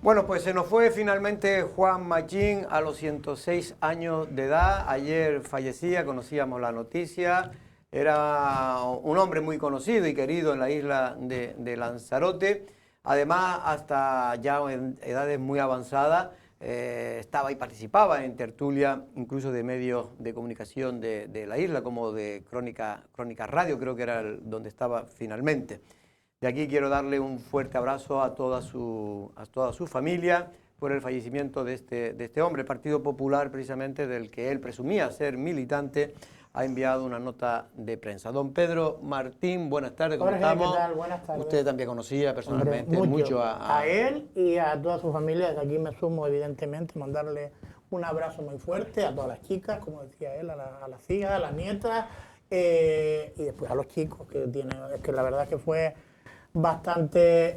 Bueno, pues se nos fue finalmente Juan Machín a los 106 años de edad. Ayer fallecía, conocíamos la noticia. Era un hombre muy conocido y querido en la isla de Lanzarote. Además, hasta ya en edades muy avanzadas, estaba y participaba en tertulia, incluso de medios de comunicación de la isla, como de Crónica Radio, creo que era donde estaba finalmente. De aquí quiero darle un fuerte abrazo a toda su familia por el fallecimiento de este hombre. El Partido Popular, precisamente, del que él presumía ser militante, ha enviado una nota de prensa. Don Pedro Martín, buenas tardes, ¿cómo estamos? ¿Qué tal? Buenas tardes. Usted también conocía personalmente mucho a él y a toda su familia. De aquí me sumo, evidentemente, mandarle un abrazo muy fuerte a todas las chicas, como decía él, a las hijas, a las nietas, y después a los chicos, es que la verdad es que fue bastante,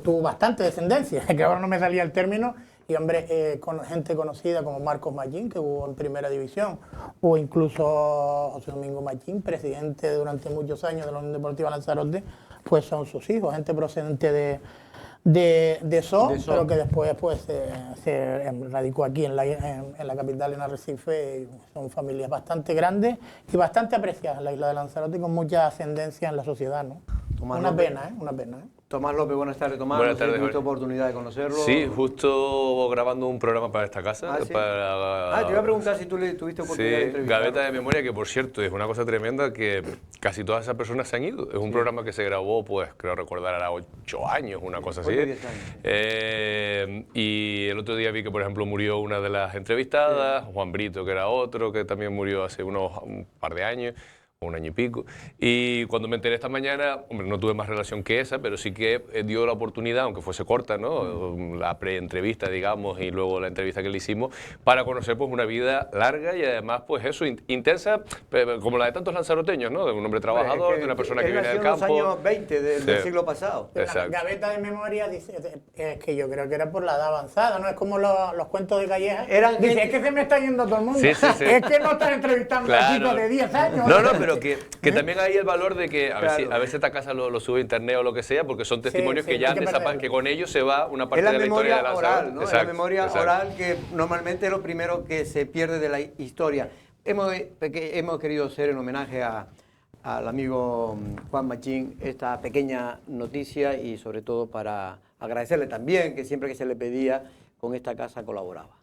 tuvo bastante descendencia, que ahora no me salía el término, y hombre, con gente conocida como Marcos Machín, que hubo en Primera División, o incluso José Domingo Machín, presidente durante muchos años de la Unión Deportiva Lanzarote, pues son sus hijos, gente procedente de So, pero que después pues se radicó aquí en la capital, en Arrecife. Son familias bastante grandes y bastante apreciadas en la isla de Lanzarote, con mucha ascendencia en la sociedad, ¿no? Una pena. Tomás López, buenas tardes, Tomás. Buenas tardes, ¿Tuviste oportunidad de conocerlo? Sí, justo grabando un programa para esta casa. ¿Sí? Te iba a preguntar si tú le tuviste oportunidad de entrevistarlo. Gaveta de Memoria, que por cierto es una cosa tremenda, que casi todas esas personas se han ido. Es un programa que se grabó, pues creo recordar, a 8 años, una cosa así. 10 años. Y el otro día vi que, por ejemplo, murió una de las entrevistadas, Juan Brito, que era otro, que también murió hace un par de años. Un año y pico, y cuando me enteré esta mañana, hombre, no tuve más relación que esa, pero sí que dio la oportunidad, aunque fuese corta, ¿no? La pre-entrevista, digamos, y luego la entrevista que le hicimos, para conocer pues una vida larga y además pues eso, intensa, como la de tantos lanzaroteños, ¿no? De un hombre trabajador, de una persona que viene del campo. En los años 20 del siglo pasado. La Gaveta de Memoria dice, es que yo creo que era por la edad avanzada, ¿no? Es como los cuentos de Calleja. Dice, es que se me está yendo todo el mundo. Sí. Es que no están entrevistando a chicos de 10 años. No, pero que también hay el valor de que a veces esta casa lo sube a internet o lo que sea, porque son testimonios que ya que con ellos se va una parte de la historia de la oral, ¿no? Es la memoria oral, que normalmente es lo primero que se pierde de la historia. Hemos querido hacer en homenaje al amigo Juan Machín esta pequeña noticia, y sobre todo para agradecerle también que siempre que se le pedía, con esta casa colaboraba.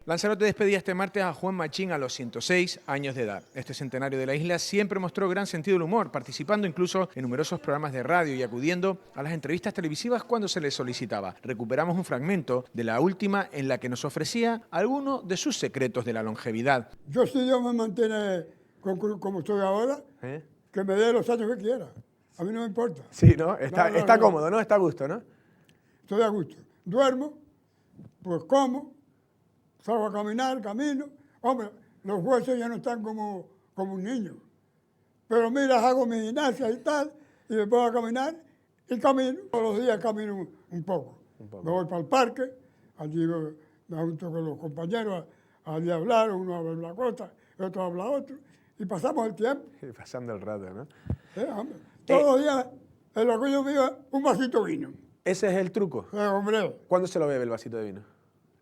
Lanzarote despedía este martes a Juan Machín a los 106 años de edad. Este centenario de la isla siempre mostró gran sentido del humor, participando incluso en numerosos programas de radio y acudiendo a las entrevistas televisivas cuando se le solicitaba. Recuperamos un fragmento de la última en la que nos ofrecía algunos de sus secretos de la longevidad. Si yo me mantiene como estoy ahora, que me dé los años que quiera. A mí no me importa. Sí, ¿no? Está cómodo, ¿no? Está a gusto, ¿no? Estoy a gusto. Duermo, pues como. Salgo a caminar, camino. Hombre, los huesos ya no están como un niño. Pero mira, hago mi gimnasia y tal, y me pongo a caminar y camino. Todos los días camino un poco. Me voy para el parque, allí me junto con los compañeros allí a hablar, uno habla una cosa, el otro habla otro, y pasamos el tiempo. Y pasando el rato, ¿no? Hombre, todos los días, en lo que yo vivo, un vasito de vino. ¿Ese es el truco? Hombre. ¿Cuándo se lo bebe el vasito de vino?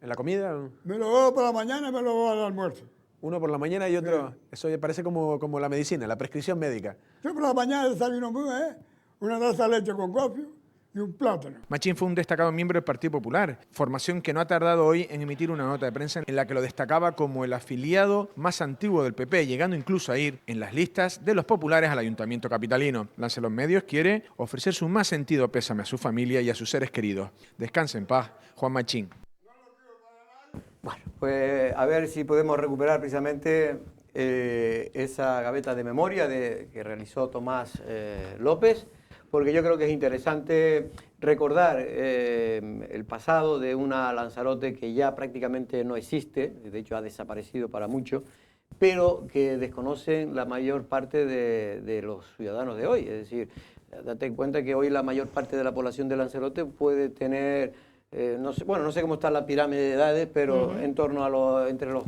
¿En la comida? Me lo bebo por la mañana y me lo bebo al almuerzo. Uno por la mañana y otro... Eso parece como la medicina, la prescripción médica. Yo por la mañana desayuno una taza de leche con gofio y un plátano. Machín fue un destacado miembro del Partido Popular, formación que no ha tardado hoy en emitir una nota de prensa en la que lo destacaba como el afiliado más antiguo del PP, llegando incluso a ir en las listas de los populares al Ayuntamiento capitalino. Lancelos Medios quiere ofrecer su más sentido pésame a su familia y a sus seres queridos. Descanse en paz, Juan Machín. Bueno, pues a ver si podemos recuperar precisamente esa gaveta de memoria que realizó Tomás López, porque yo creo que es interesante recordar el pasado de una Lanzarote que ya prácticamente no existe, de hecho ha desaparecido para muchos, pero que desconocen la mayor parte de los ciudadanos de hoy. Es decir, date cuenta que hoy la mayor parte de la población de Lanzarote puede tener... no sé cómo está la pirámide de edades, pero en torno a entre los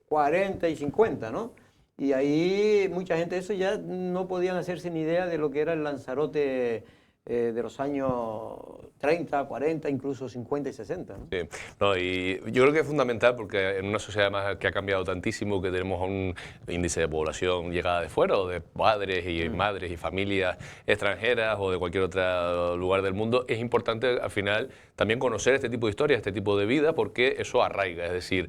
40 y 50, ¿no? Y ahí mucha gente de eso ya no podían hacerse ni idea de lo que era el Lanzarote de los años 30, 40, incluso 50 y 60. ¿no? Sí. No, y yo creo que es fundamental porque en una sociedad además que ha cambiado tantísimo, que tenemos un índice de población llegada de fuera, o de padres y madres y familias extranjeras o de cualquier otro lugar del mundo, es importante al final también conocer este tipo de historias, este tipo de vida, porque eso arraiga. Es decir,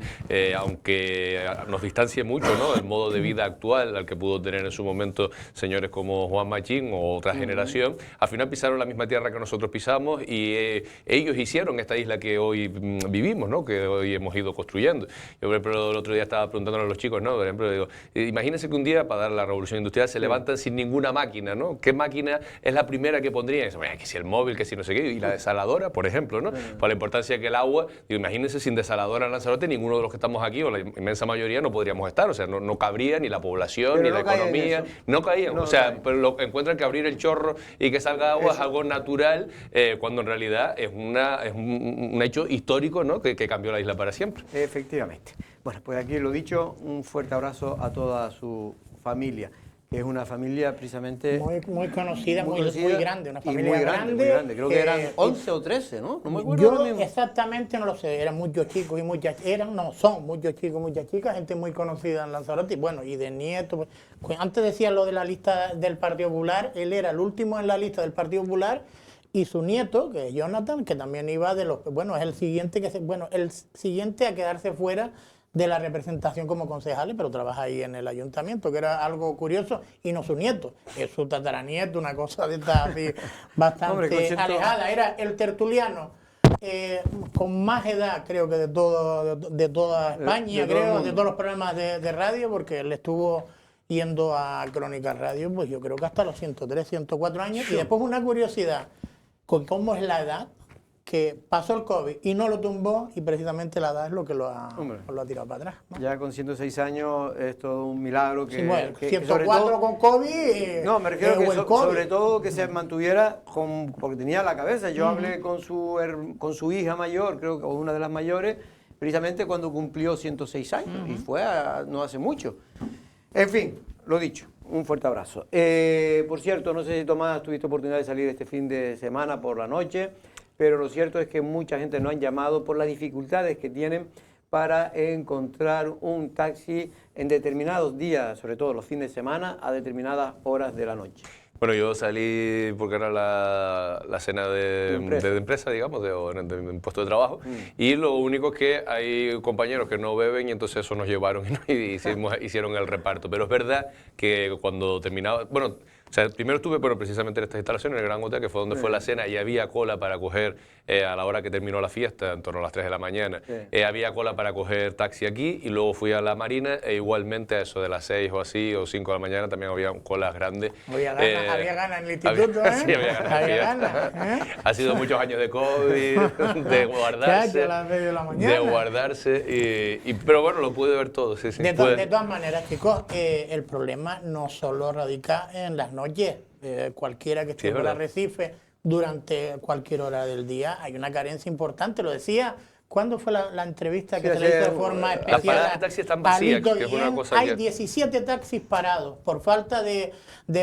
aunque nos distancie mucho, ¿no?, el modo de vida actual al que pudo tener en su momento señores como Juan Machín o otra generación, al final pisaron la misma tierra que nosotros pisamos y ellos hicieron esta isla que hoy vivimos, ¿no?, que hoy hemos ido construyendo. Yo, por ejemplo, el otro día estaba preguntándole a los chicos, ¿no?, por ejemplo, digo, imagínense que un día, para dar la revolución industrial, se levantan sin ninguna máquina, ¿no? ¿Qué máquina es la primera que pondrían? Y dicen, que si el móvil, que si no sé qué, y la desaladora, por ejemplo, ¿no? Por la importancia que el agua, digo, imagínense, sin desaladora en Lanzarote, ninguno de los que estamos aquí, o la inmensa mayoría, no podríamos estar. O sea, no cabría ni la población, pero ni no la economía. No caían. No, o sea, no pero encuentran que abrir el chorro y que salga agua es algo natural, cuando en realidad es un hecho histórico, ¿no?, que cambió la isla para siempre. Efectivamente. Bueno, pues aquí lo dicho, un fuerte abrazo a toda su familia, que es una familia precisamente muy conocida, muy grande, una y familia muy grande. Creo que eran 11 o 13, ¿no? No me acuerdo ahora Yo mismo. exactamente no lo sé, eran muchos chicos y muchas, son muchos chicos y muchas chicas, gente muy conocida en Lanzarote, y bueno, y de nietos. Pues, antes decía lo de la lista del Partido Popular, él era el último en la lista del Partido Popular, y su nieto, que es Jonathan, que también iba de los, bueno, es el siguiente el siguiente a quedarse fuera de la representación como concejales, pero trabaja ahí en el ayuntamiento, que era algo curioso, y no su nieto, es su tataranieto, una cosa de esta así bastante alejada. Era el tertuliano con más edad, creo que de toda España, de todos los programas de radio, porque él estuvo yendo a Crónica Radio, pues yo creo que hasta los 103, 104 años, y después una curiosidad, con cómo es la edad, que pasó el COVID y no lo tumbó, y precisamente la edad es lo que lo ha tirado para atrás, ¿no? Ya con 106 años es todo un milagro que... Sí, bueno, que 104 todo, con COVID... no, me refiero que sobre todo que se mantuviera, porque tenía la cabeza. Yo hablé con su hija mayor, creo que una de las mayores, precisamente cuando cumplió 106 años, y fue no hace mucho. En fin, lo dicho. Un fuerte abrazo. Por cierto, no sé si Tomás tuviste oportunidad de salir este fin de semana por la noche, pero lo cierto es que mucha gente nos han llamado por las dificultades que tienen para encontrar un taxi en determinados días, sobre todo los fines de semana, a determinadas horas de la noche. Bueno, yo salí porque era la cena de empresa, digamos, de un puesto de trabajo, y lo único es que hay compañeros que no beben y entonces eso nos llevaron y hicieron el reparto. Pero es verdad que cuando terminaba, bueno, o sea, primero estuve precisamente en estas instalaciones, en el Gran Hotel, que fue donde fue la cena, y había cola para coger, a la hora que terminó la fiesta, en torno a las 3 de la mañana, había cola para coger taxi aquí, y luego fui a la Marina, e igualmente a eso de las 6 o así, o 5 de la mañana, también había colas grandes. Había ganas en el instituto, ¿eh? Sí, había ganas. Ha sido muchos años de COVID, de guardarse. A las 6 de la mañana. De guardarse, pero bueno, lo pude ver todo, sí. De todas maneras, chicos, el problema no solo radica en las noches. Cualquiera que esté por el Arrecife durante cualquier hora del día, hay una carencia importante, lo decía. ¿Cuándo fue la entrevista que se le hizo de forma especial? Las paradas de taxi están vacías, que es una cosa Hay 17 taxis parados por falta de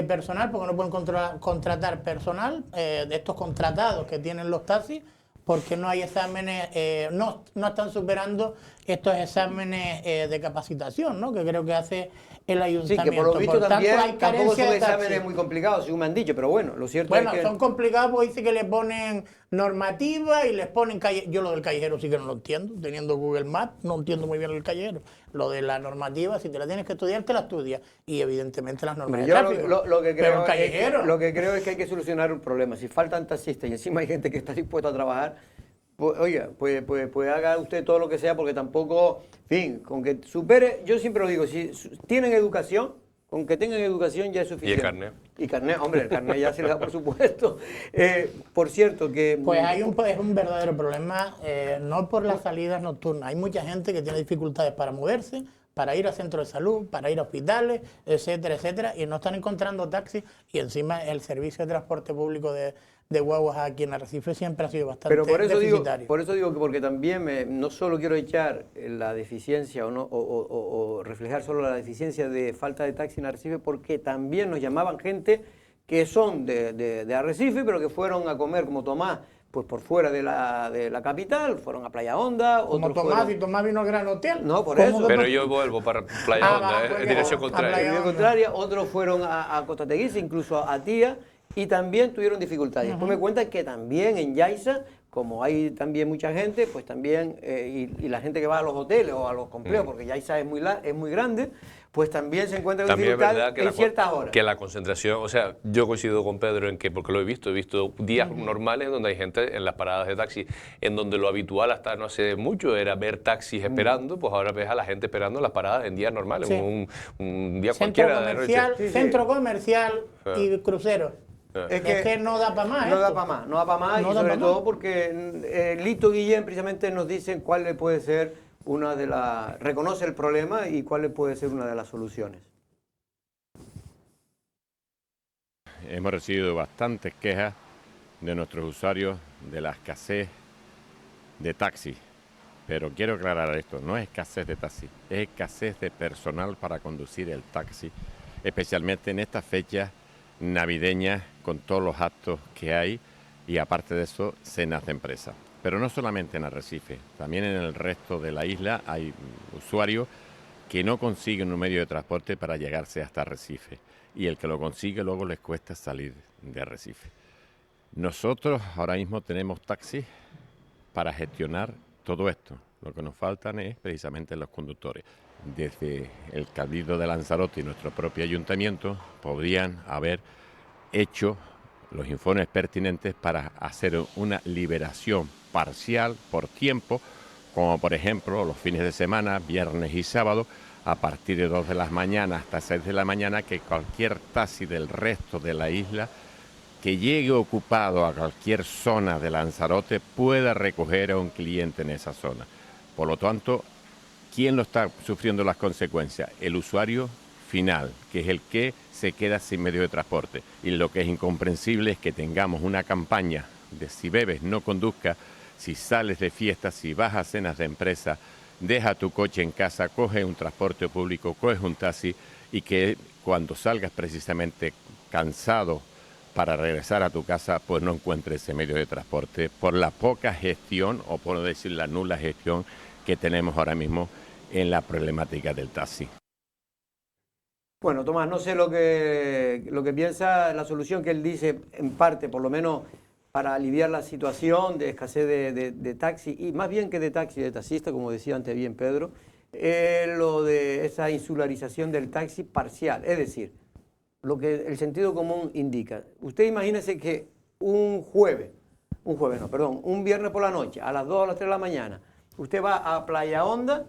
personal, porque no pueden contratar personal, de estos contratados que tienen los taxis, porque no hay exámenes, no están superando estos exámenes de capacitación, ¿no?, que creo que hace el ayuntamiento. Sí, que por lo visto por también tanto, hay tampoco son de exámenes muy complicados, según me han dicho, pero bueno, lo cierto es que... son complicados porque dice que le ponen normativa y les ponen calle. Yo lo del callejero sí que no lo entiendo, teniendo Google Maps, no entiendo muy bien el callejero. Lo de la normativa, si te la tienes que estudiar, te la estudias. Y evidentemente las normas de tráfico. Lo que creo pero el callejero... Lo que creo es que hay que solucionar un problema. Si faltan taxistas y encima hay gente que está dispuesta a trabajar, pues, oiga, pues haga usted todo lo que sea, porque tampoco, en fin, con que supere, yo siempre lo digo, si tienen educación, con que tengan educación ya es suficiente. Y el carnet. Y carnet, hombre, el carnet ya se le da, por supuesto. Por cierto que... Pues es un verdadero problema, no por las salidas nocturnas. Hay mucha gente que tiene dificultades para moverse, para ir a centros de salud, para ir a hospitales, etcétera, etcétera, y no están encontrando taxis, y encima el servicio de transporte público de guaguas aquí en Arrecife siempre ha sido bastante deficitario. Por eso digo que porque también no solo quiero echar la deficiencia o reflejar solo la deficiencia de falta de taxi en Arrecife, porque también nos llamaban gente que son de Arrecife, pero que fueron a comer como Tomás, pues por fuera de la capital, fueron a Playa Honda. Como otros Tomás, fueron... y Tomás vino al Gran Hotel. No, por ¿Cómo eso. que Pero no? yo vuelvo para Playa Honda, pues en dirección a contraria. Playa En Honda. contraria, otros fueron a Costa Teguise, incluso a Tía, y también tuvieron dificultades. Después me cuentan que también en Yaiza, como hay también mucha gente, pues también, y la gente que va a los hoteles o a los complejos, porque Yaiza es muy grande, pues también se encuentra con También es dificultades verdad que, en ciertas horas. que la concentración, o sea, yo coincido con Pedro en que, porque lo he visto días normales donde hay gente en las paradas de taxi, en donde lo habitual hasta no hace mucho era ver taxis esperando, pues ahora ves a la gente esperando en las paradas en días normales, Sí. un día Centro cualquiera de comercial, noche. centro comercial y cruceros. Es que no da para más. No da esto. para más, no da para más, No y da sobre pa' todo más. porque Lito Guillén precisamente nos dice cuál le puede ser una de las... reconoce el problema y cuál le puede ser una de las soluciones. Hemos recibido bastantes quejas de nuestros usuarios de la escasez de taxi. Pero quiero aclarar esto, no es escasez de taxi, es escasez de personal para conducir el taxi, especialmente en estas fechas navideñas con todos los actos que hay y aparte de eso, cenas de empresa. Pero no solamente en Arrecife, también en el resto de la isla hay usuarios que no consiguen un medio de transporte para llegarse hasta Arrecife y el que lo consigue luego les cuesta salir de Arrecife. Nosotros ahora mismo tenemos taxis para gestionar todo esto. Lo que nos faltan es precisamente los conductores. Desde el Cabildo de Lanzarote y nuestro propio ayuntamiento podrían haber hecho los informes pertinentes para hacer una liberación parcial por tiempo, como por ejemplo los fines de semana, viernes y sábado, a partir de 2 de la mañana hasta 6 de la mañana, que cualquier taxi del resto de la isla que llegue ocupado a cualquier zona de Lanzarote pueda recoger a un cliente en esa zona. Por lo tanto, ¿quién lo está sufriendo las consecuencias? El usuario final, que es el que se queda sin medio de transporte. Y lo que es incomprensible es que tengamos una campaña de si bebes no conduzca, si sales de fiesta, si vas a cenas de empresa, deja tu coche en casa, coge un transporte público, coge un taxi y que cuando salgas precisamente cansado para regresar a tu casa, pues no encuentres ese medio de transporte por la poca gestión, o por no decir la nula gestión que tenemos ahora mismo en la problemática del taxi. Bueno, Tomás, no sé lo que piensa, la solución que él dice, en parte, por lo menos, para aliviar la situación de escasez de taxi, y más bien que de taxi, de taxista, como decía antes bien Pedro, lo de esa insularización del taxi parcial, es decir, lo que el sentido común indica. Usted imagínese que un viernes por la noche, a las 2 o las 3 de la mañana, usted va a Playa Honda,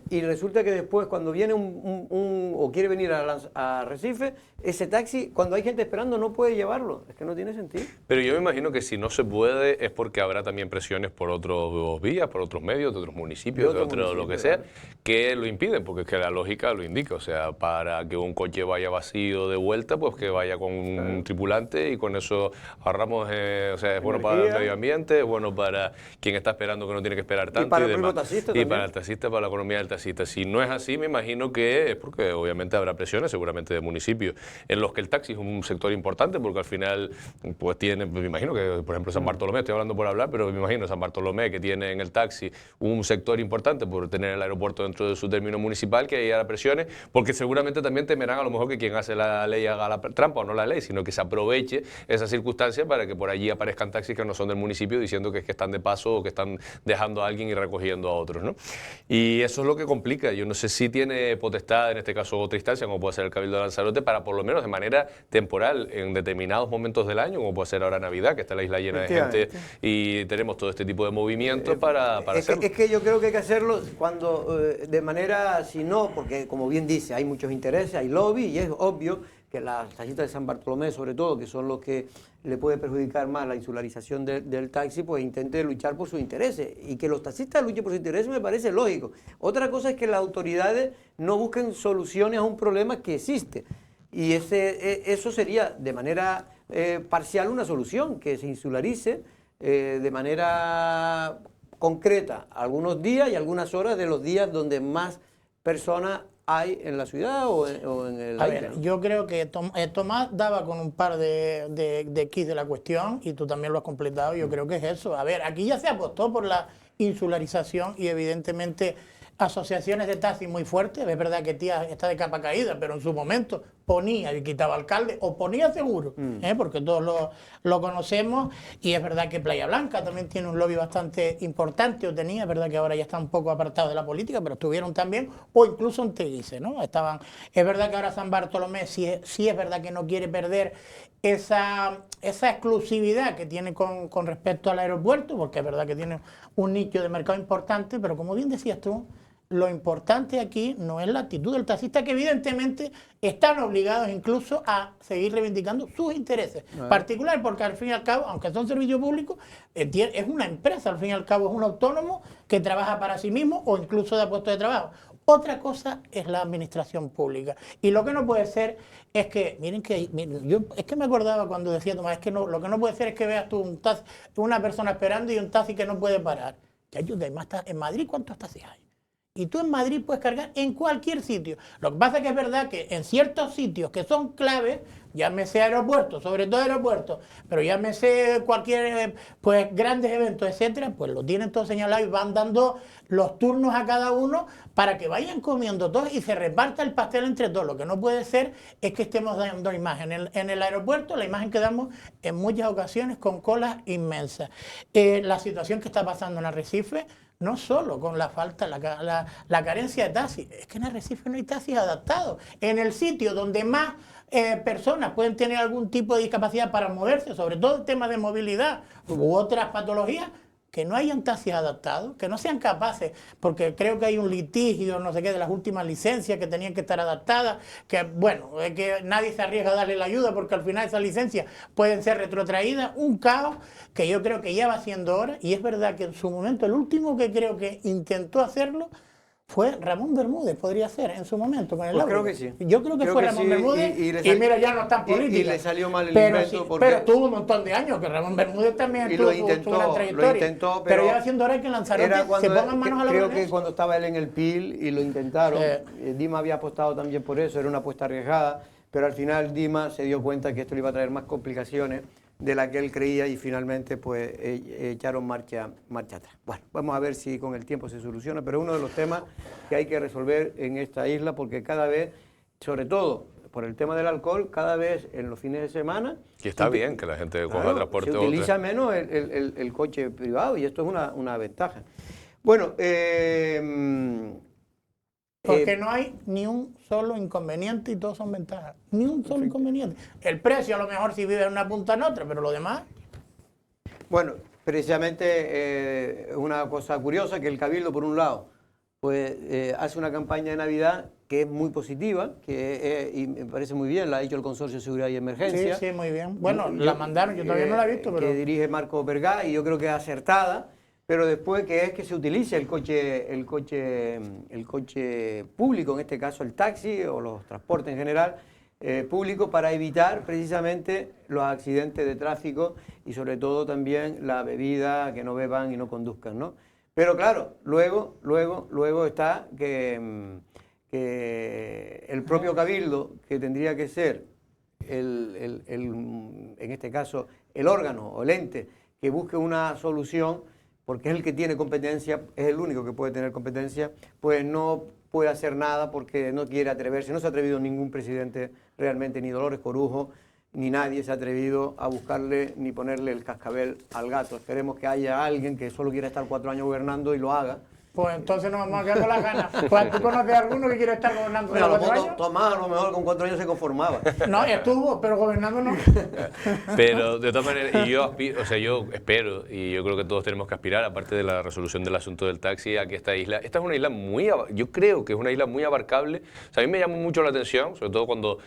y resulta que después cuando viene o quiere venir a Recife, ese taxi, cuando hay gente esperando, no puede llevarlo. Es que no tiene sentido. Pero yo me imagino que si no se puede es porque habrá también presiones por otros vías, por otros medios, de otros municipios, de otro lo que sea, que lo impiden, porque es que la lógica lo indica. O sea, para que un coche vaya vacío de vuelta, pues que vaya con un tripulante y con eso ahorramos, o sea, es bueno para el medio ambiente, es bueno para quien está esperando que no tiene que esperar tanto. Y para el demás. propio taxista Y también. para el taxista, para la economía del taxista. Si no es así, me imagino que es porque obviamente habrá presiones, seguramente de municipios, en los que el taxi es un sector importante, porque al final, pues tiene, me imagino que, por ejemplo, San Bartolomé, estoy hablando por hablar, pero me imagino San Bartolomé, que tiene en el taxi un sector importante por tener el aeropuerto dentro de su término municipal, que haya presiones, porque seguramente también temerán a lo mejor que quien hace la ley haga la trampa, o no la ley, sino que se aproveche esa circunstancia para que por allí aparezcan taxis que no son del municipio diciendo que es que están de paso o que están dejando a alguien y recogiendo a otros, ¿no? Y eso es lo que complica. Yo no sé si tiene potestad, en este caso otra instancia, como puede ser el Cabildo de Lanzarote, para por lo menos de manera temporal, en determinados momentos del año, como puede ser ahora Navidad, que está la isla llena de gente y tenemos todo este tipo de movimientos para hacerlo. Es que yo creo que hay que hacerlo cuando, de manera, si no, porque como bien dice, hay muchos intereses, hay lobby, y es obvio que las taxistas de San Bartolomé, sobre todo, que son los que le puede perjudicar más la insularización del taxi, pues intente luchar por sus intereses. Y que los taxistas luchen por sus intereses me parece lógico. Otra cosa es que las autoridades no busquen soluciones a un problema que existe. Y eso sería de manera parcial una solución, que se insularice de manera concreta algunos días y algunas horas de los días donde más personas hay en la ciudad o en la A isla, ver, ¿no? yo creo que Tomás daba con un par de kits de la cuestión y tú también lo has completado. Yo creo que es eso. A ver, aquí ya se apostó por la insularización y evidentemente asociaciones de taxis muy fuertes. Es verdad que Tía está de capa caída, pero en su momento ponía y quitaba alcalde o ponía seguro, porque todos lo conocemos. Y es verdad que Playa Blanca también tiene un lobby bastante importante, o tenía. Es verdad que ahora ya está un poco apartado de la política, pero estuvieron también, o incluso en Teguise, ¿no? Estaban. Es verdad que ahora San Bartolomé sí es verdad que no quiere perder esa exclusividad que tiene con respecto al aeropuerto, porque es verdad que tiene un nicho de mercado importante, pero como bien decías tú, lo importante aquí no es la actitud del taxista, que evidentemente están obligados incluso a seguir reivindicando sus intereses particulares, porque al fin y al cabo, aunque son servicios públicos, es una empresa, al fin y al cabo es un autónomo que trabaja para sí mismo o incluso da puestos de trabajo. Otra cosa es la administración pública. Y lo que no puede ser es que, miren, yo es que me acordaba cuando decía Tomás, es que no, lo que no puede ser es que veas tú una persona esperando y un taxi que no puede parar. Que ayuda, en Madrid, ¿cuántos taxis hay? Y tú en Madrid puedes cargar en cualquier sitio. Lo que pasa es que es verdad que en ciertos sitios que son claves, llámese aeropuertos, sobre todo aeropuertos, pero llámese cualquier, pues grandes eventos, etcétera, pues lo tienen todo señalado y van dando los turnos a cada uno para que vayan comiendo todos y se reparta el pastel entre todos. Lo que no puede ser es que estemos dando imagen. En el aeropuerto, la imagen que damos en muchas ocasiones con colas inmensas. La situación que está pasando en Arrecife, no solo con la falta, la carencia de taxis, es que en Arrecife no hay taxis adaptados. En el sitio donde más personas pueden tener algún tipo de discapacidad para moverse, sobre todo el tema de movilidad u otras patologías, que no hayan taxis adaptados, que no sean capaces, porque creo que hay un litigio, no sé qué, de las últimas licencias que tenían que estar adaptadas, que bueno, es que nadie se arriesga a darle la ayuda porque al final esas licencias pueden ser retrotraídas, un caos que yo creo que ya va siendo hora. Y es verdad que en su momento el último que creo que intentó hacerlo fue Ramón Bermúdez, podría ser, en su momento con el Pues Áuriga. creo que sí. Yo creo que fue Ramón sí, Bermúdez y mira, ya no está en política. Y le salió mal el pero invento sí, porque... pero tuvo un montón de años, que Ramón Bermúdez también tuvo su gran trayectoria. Lo intentó, pero ya va siendo hora que Lanzarote se pongan manos a la obra. Creo que cuando estaba él en el PIL y lo intentaron, Dima había apostado también por eso, era una apuesta arriesgada, pero al final Dima se dio cuenta que esto le iba a traer más complicaciones de la que él creía y finalmente pues echaron marcha atrás. Bueno, vamos a ver si con el tiempo se soluciona, pero uno de los temas que hay que resolver en esta isla, porque cada vez, sobre todo por el tema del alcohol, cada vez en los fines de semana... Y está bien que la gente coja transporte. Se utiliza menos el coche privado y esto es una ventaja. Bueno, porque no hay ni un solo inconveniente y todos son ventajas. Ni un solo inconveniente. El precio a lo mejor si vive en una punta en otra, pero lo demás... Bueno, precisamente una cosa curiosa, que el Cabildo, por un lado, pues hace una campaña de Navidad que es muy positiva, y me parece muy bien, la ha hecho el Consorcio de Seguridad y Emergencia. Sí, sí, muy bien. Bueno, la mandaron, yo todavía no la he visto, pero... Que dirige Marco Vergá, y yo creo que es acertada, pero después que se utilice el coche público, en este caso el taxi o los transportes en general, público, para evitar precisamente los accidentes de tráfico y sobre todo también la bebida, que no beban y no conduzcan, ¿no? Pero claro, luego está que el propio Cabildo, que tendría que ser en este caso el órgano o el ente que busque una solución, porque es el que tiene competencia, es el único que puede tener competencia, pues no puede hacer nada porque no quiere atreverse. No se ha atrevido ningún presidente realmente, ni Dolores Corujo, ni nadie se ha atrevido a buscarle ni ponerle el cascabel al gato. Esperemos que haya alguien que solo quiera estar 4 años gobernando y lo haga. Pues entonces nos vamos a quedar con las ganas. Pues, ¿tú conoces a alguno que quiere estar gobernando Bueno, 4 años? Tomás a lo mejor con 4 años se conformaba. No, estuvo, pero gobernando no. Pero de todas maneras, yo espero, y yo creo que todos tenemos que aspirar, aparte de la resolución del asunto del taxi, a que esta es una isla yo creo que es una isla muy abarcable. O sea, a mí me llama mucho la atención, sobre todo cuando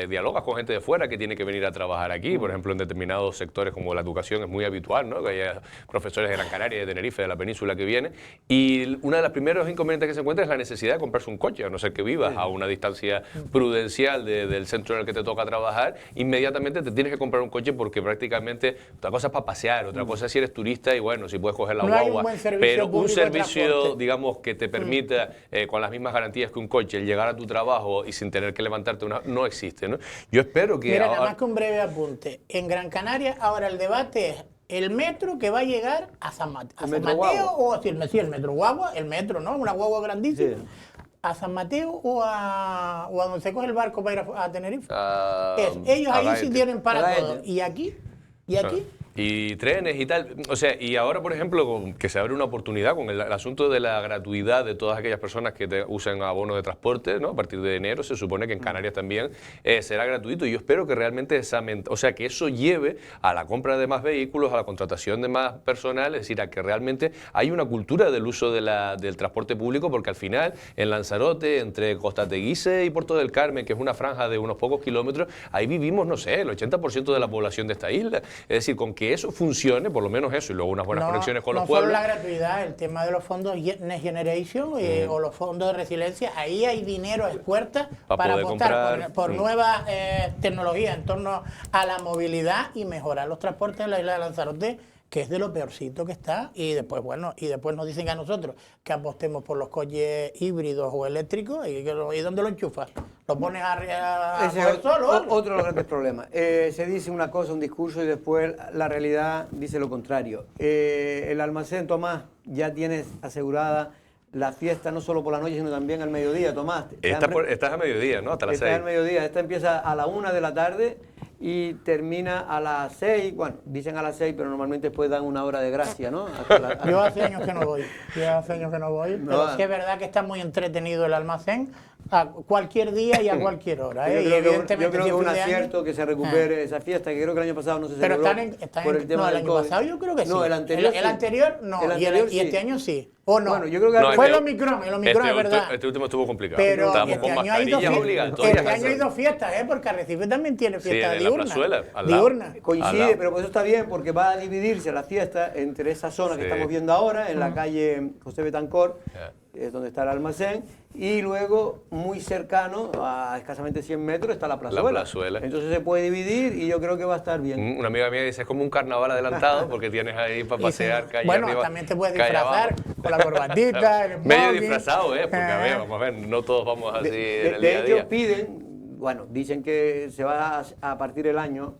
dialogas con gente de fuera que tiene que venir a trabajar aquí. Por ejemplo, en determinados sectores como la educación es muy habitual, ¿no? Que haya profesores de Gran Canaria, de Tenerife, de la península que vienen. Y Y uno de los primeros inconvenientes que se encuentra es la necesidad de comprarse un coche, a no ser que vivas a una distancia prudencial del centro en el que te toca trabajar, inmediatamente te tienes que comprar un coche porque prácticamente otra cosa es para pasear, otra cosa es si eres turista y bueno, si puedes coger la No hay un guagua, buen servicio pero un público de servicio, transporte. digamos, que te permita con las mismas garantías que un coche el llegar a tu trabajo y sin tener que levantarte no existe, ¿no? Yo espero que Mira, ahora... nada más que un breve apunte. En Gran Canaria ahora el debate es el metro que va a llegar a San Mateo, metro guagua. o sí, el metro guagua, el metro, ¿no? Una guagua grandísima. Sí. A San Mateo o a donde se coge el barco para ir a Tenerife. Ah, Ellos a ahí Gaete. sí tienen para A Gaete. todo. ¿Y aquí? ¿Y aquí? Y trenes y tal. O sea, y ahora, por ejemplo, que se abre una oportunidad con el asunto de la gratuidad de todas aquellas personas que usan abonos de transporte, ¿no? A partir de enero se supone que en Canarias también será gratuito. Y yo espero que realmente que eso lleve a la compra de más vehículos, a la contratación de más personal, es decir, a que realmente hay una cultura del uso del transporte público, porque al final, en Lanzarote, entre Costa Teguise y Puerto del Carmen, que es una franja de unos pocos kilómetros, ahí vivimos, no sé, el 80% de la población de esta isla. Es decir, con que eso funcione, por lo menos eso, y luego unas buenas conexiones con los pueblos. No solo la gratuidad, el tema de los fondos Next Generation o los fondos de resiliencia, ahí hay dinero a expuertas para poder apostar comprar, por nuevas tecnologías en torno a la movilidad y mejorar los transportes en la isla de Lanzarote, que es de lo peorcito que está, y después, bueno, nos dicen a nosotros que apostemos por los coches híbridos o eléctricos, ¿y dónde lo enchufas? ¿Lo pones a Ese mover es solo? o algo? otro de los grandes problemas. Se dice una cosa, un discurso, y después la realidad dice lo contrario. El almacén, Tomás, ya tienes asegurada la fiesta no solo por la noche, sino también al mediodía, Tomás. Estás a mediodía, ¿no? Hasta las 6. Estás al mediodía. Esta empieza a la 1 de la tarde y termina a las 6. Bueno, dicen a las 6, pero normalmente después dan una hora de gracia, ¿no? Yo hace años que no voy, pero sí es verdad que está muy entretenido el almacén a cualquier día y a cualquier hora. Yo Y creo evidentemente, que si es un fin de año- acierto que se recupere esa fiesta, que creo que el año pasado no se Pero celebró por el tema el del año COVID. pasado yo creo que sí. No, el anterior El sí. anterior no, El anterior y este sí. año sí. ¿O no? Bueno, yo creo que No, fue este- el Omicron es verdad. Este último estuvo complicado. Pero Estábamos este con año, hay dos, mascarillas obligatorias. este año hay dos fiestas, porque Arrecife también tiene Sí, fiestas en la diurnas. plazuela, al lado. Diurnas. Al Coincide, lado. pero pues eso está bien porque va a dividirse la fiesta entre esa zona que Sí. estamos viendo ahora, en la calle José Betancor, Ya. es donde está el almacén, y luego muy cercano, a escasamente 100 metros, está la plazuela. plazuela. Entonces se puede dividir y yo creo que va a estar bien. Una amiga mía dice, es como un carnaval adelantado porque tienes ahí para pasear calle Bueno, arriba, también te puedes calle disfrazar abajo. con la corbatita, el Medio smoking. disfrazado, porque a ver, vamos a ver, no todos vamos así en el De día a hecho, día. piden, bueno, dicen que se va a partir el año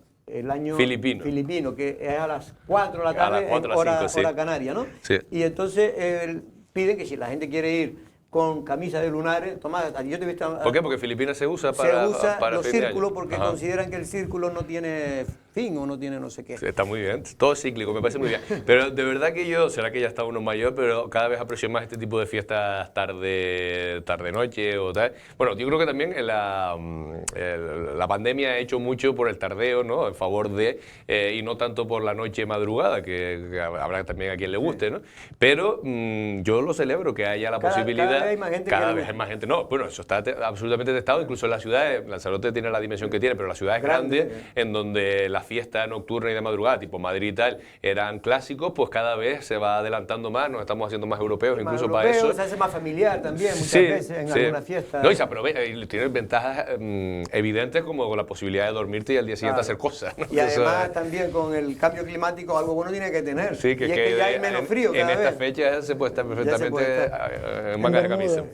filipino, que es a las 4 de la A tarde, las 4, a las 5, sí. hora canaria, ¿no? Sí. Y entonces piden que si la gente quiere ir con camisa de lunares, Tomás, yo te he visto... ¿Por qué? Porque Filipinas se usa para, se usa para los fin de año. círculos porque Ajá. consideran que el círculo no tiene fin o no tiene no sé qué. Sí, está muy bien, todo es cíclico, me parece muy bien. Pero de verdad que yo, será que ya está uno mayor, pero cada vez aprecio más este tipo de fiestas tarde-noche o tal. Bueno, yo creo que también la pandemia ha hecho mucho por el tardeo, ¿no? En favor de, y no tanto por la noche madrugada, que habrá también a quien le guste, ¿no? Pero yo lo celebro, que haya la posibilidad. Cada vez hay más gente Cada vez hay más gente. No, bueno, eso está absolutamente testado, incluso en las ciudades. Lanzarote tiene la dimensión que tiene, pero las ciudades grandes, en donde la fiesta nocturna y de madrugada, tipo Madrid y tal, eran clásicos, pues cada vez se va adelantando más, nos estamos haciendo más europeos, Más incluso europeo, para eso. se hace más familiar también muchas Sí, veces en sí. alguna fiesta. No, y se aprovecha, y tiene ventajas evidentes como la posibilidad de dormirte y al día siguiente Claro. hacer cosas, ¿no? Y Eso además es- también con el cambio climático algo bueno tiene que tener. Sí, y es que ya hay menos frío en cada esta vez. fecha se puede estar perfectamente puede estar. en mangas de camisa.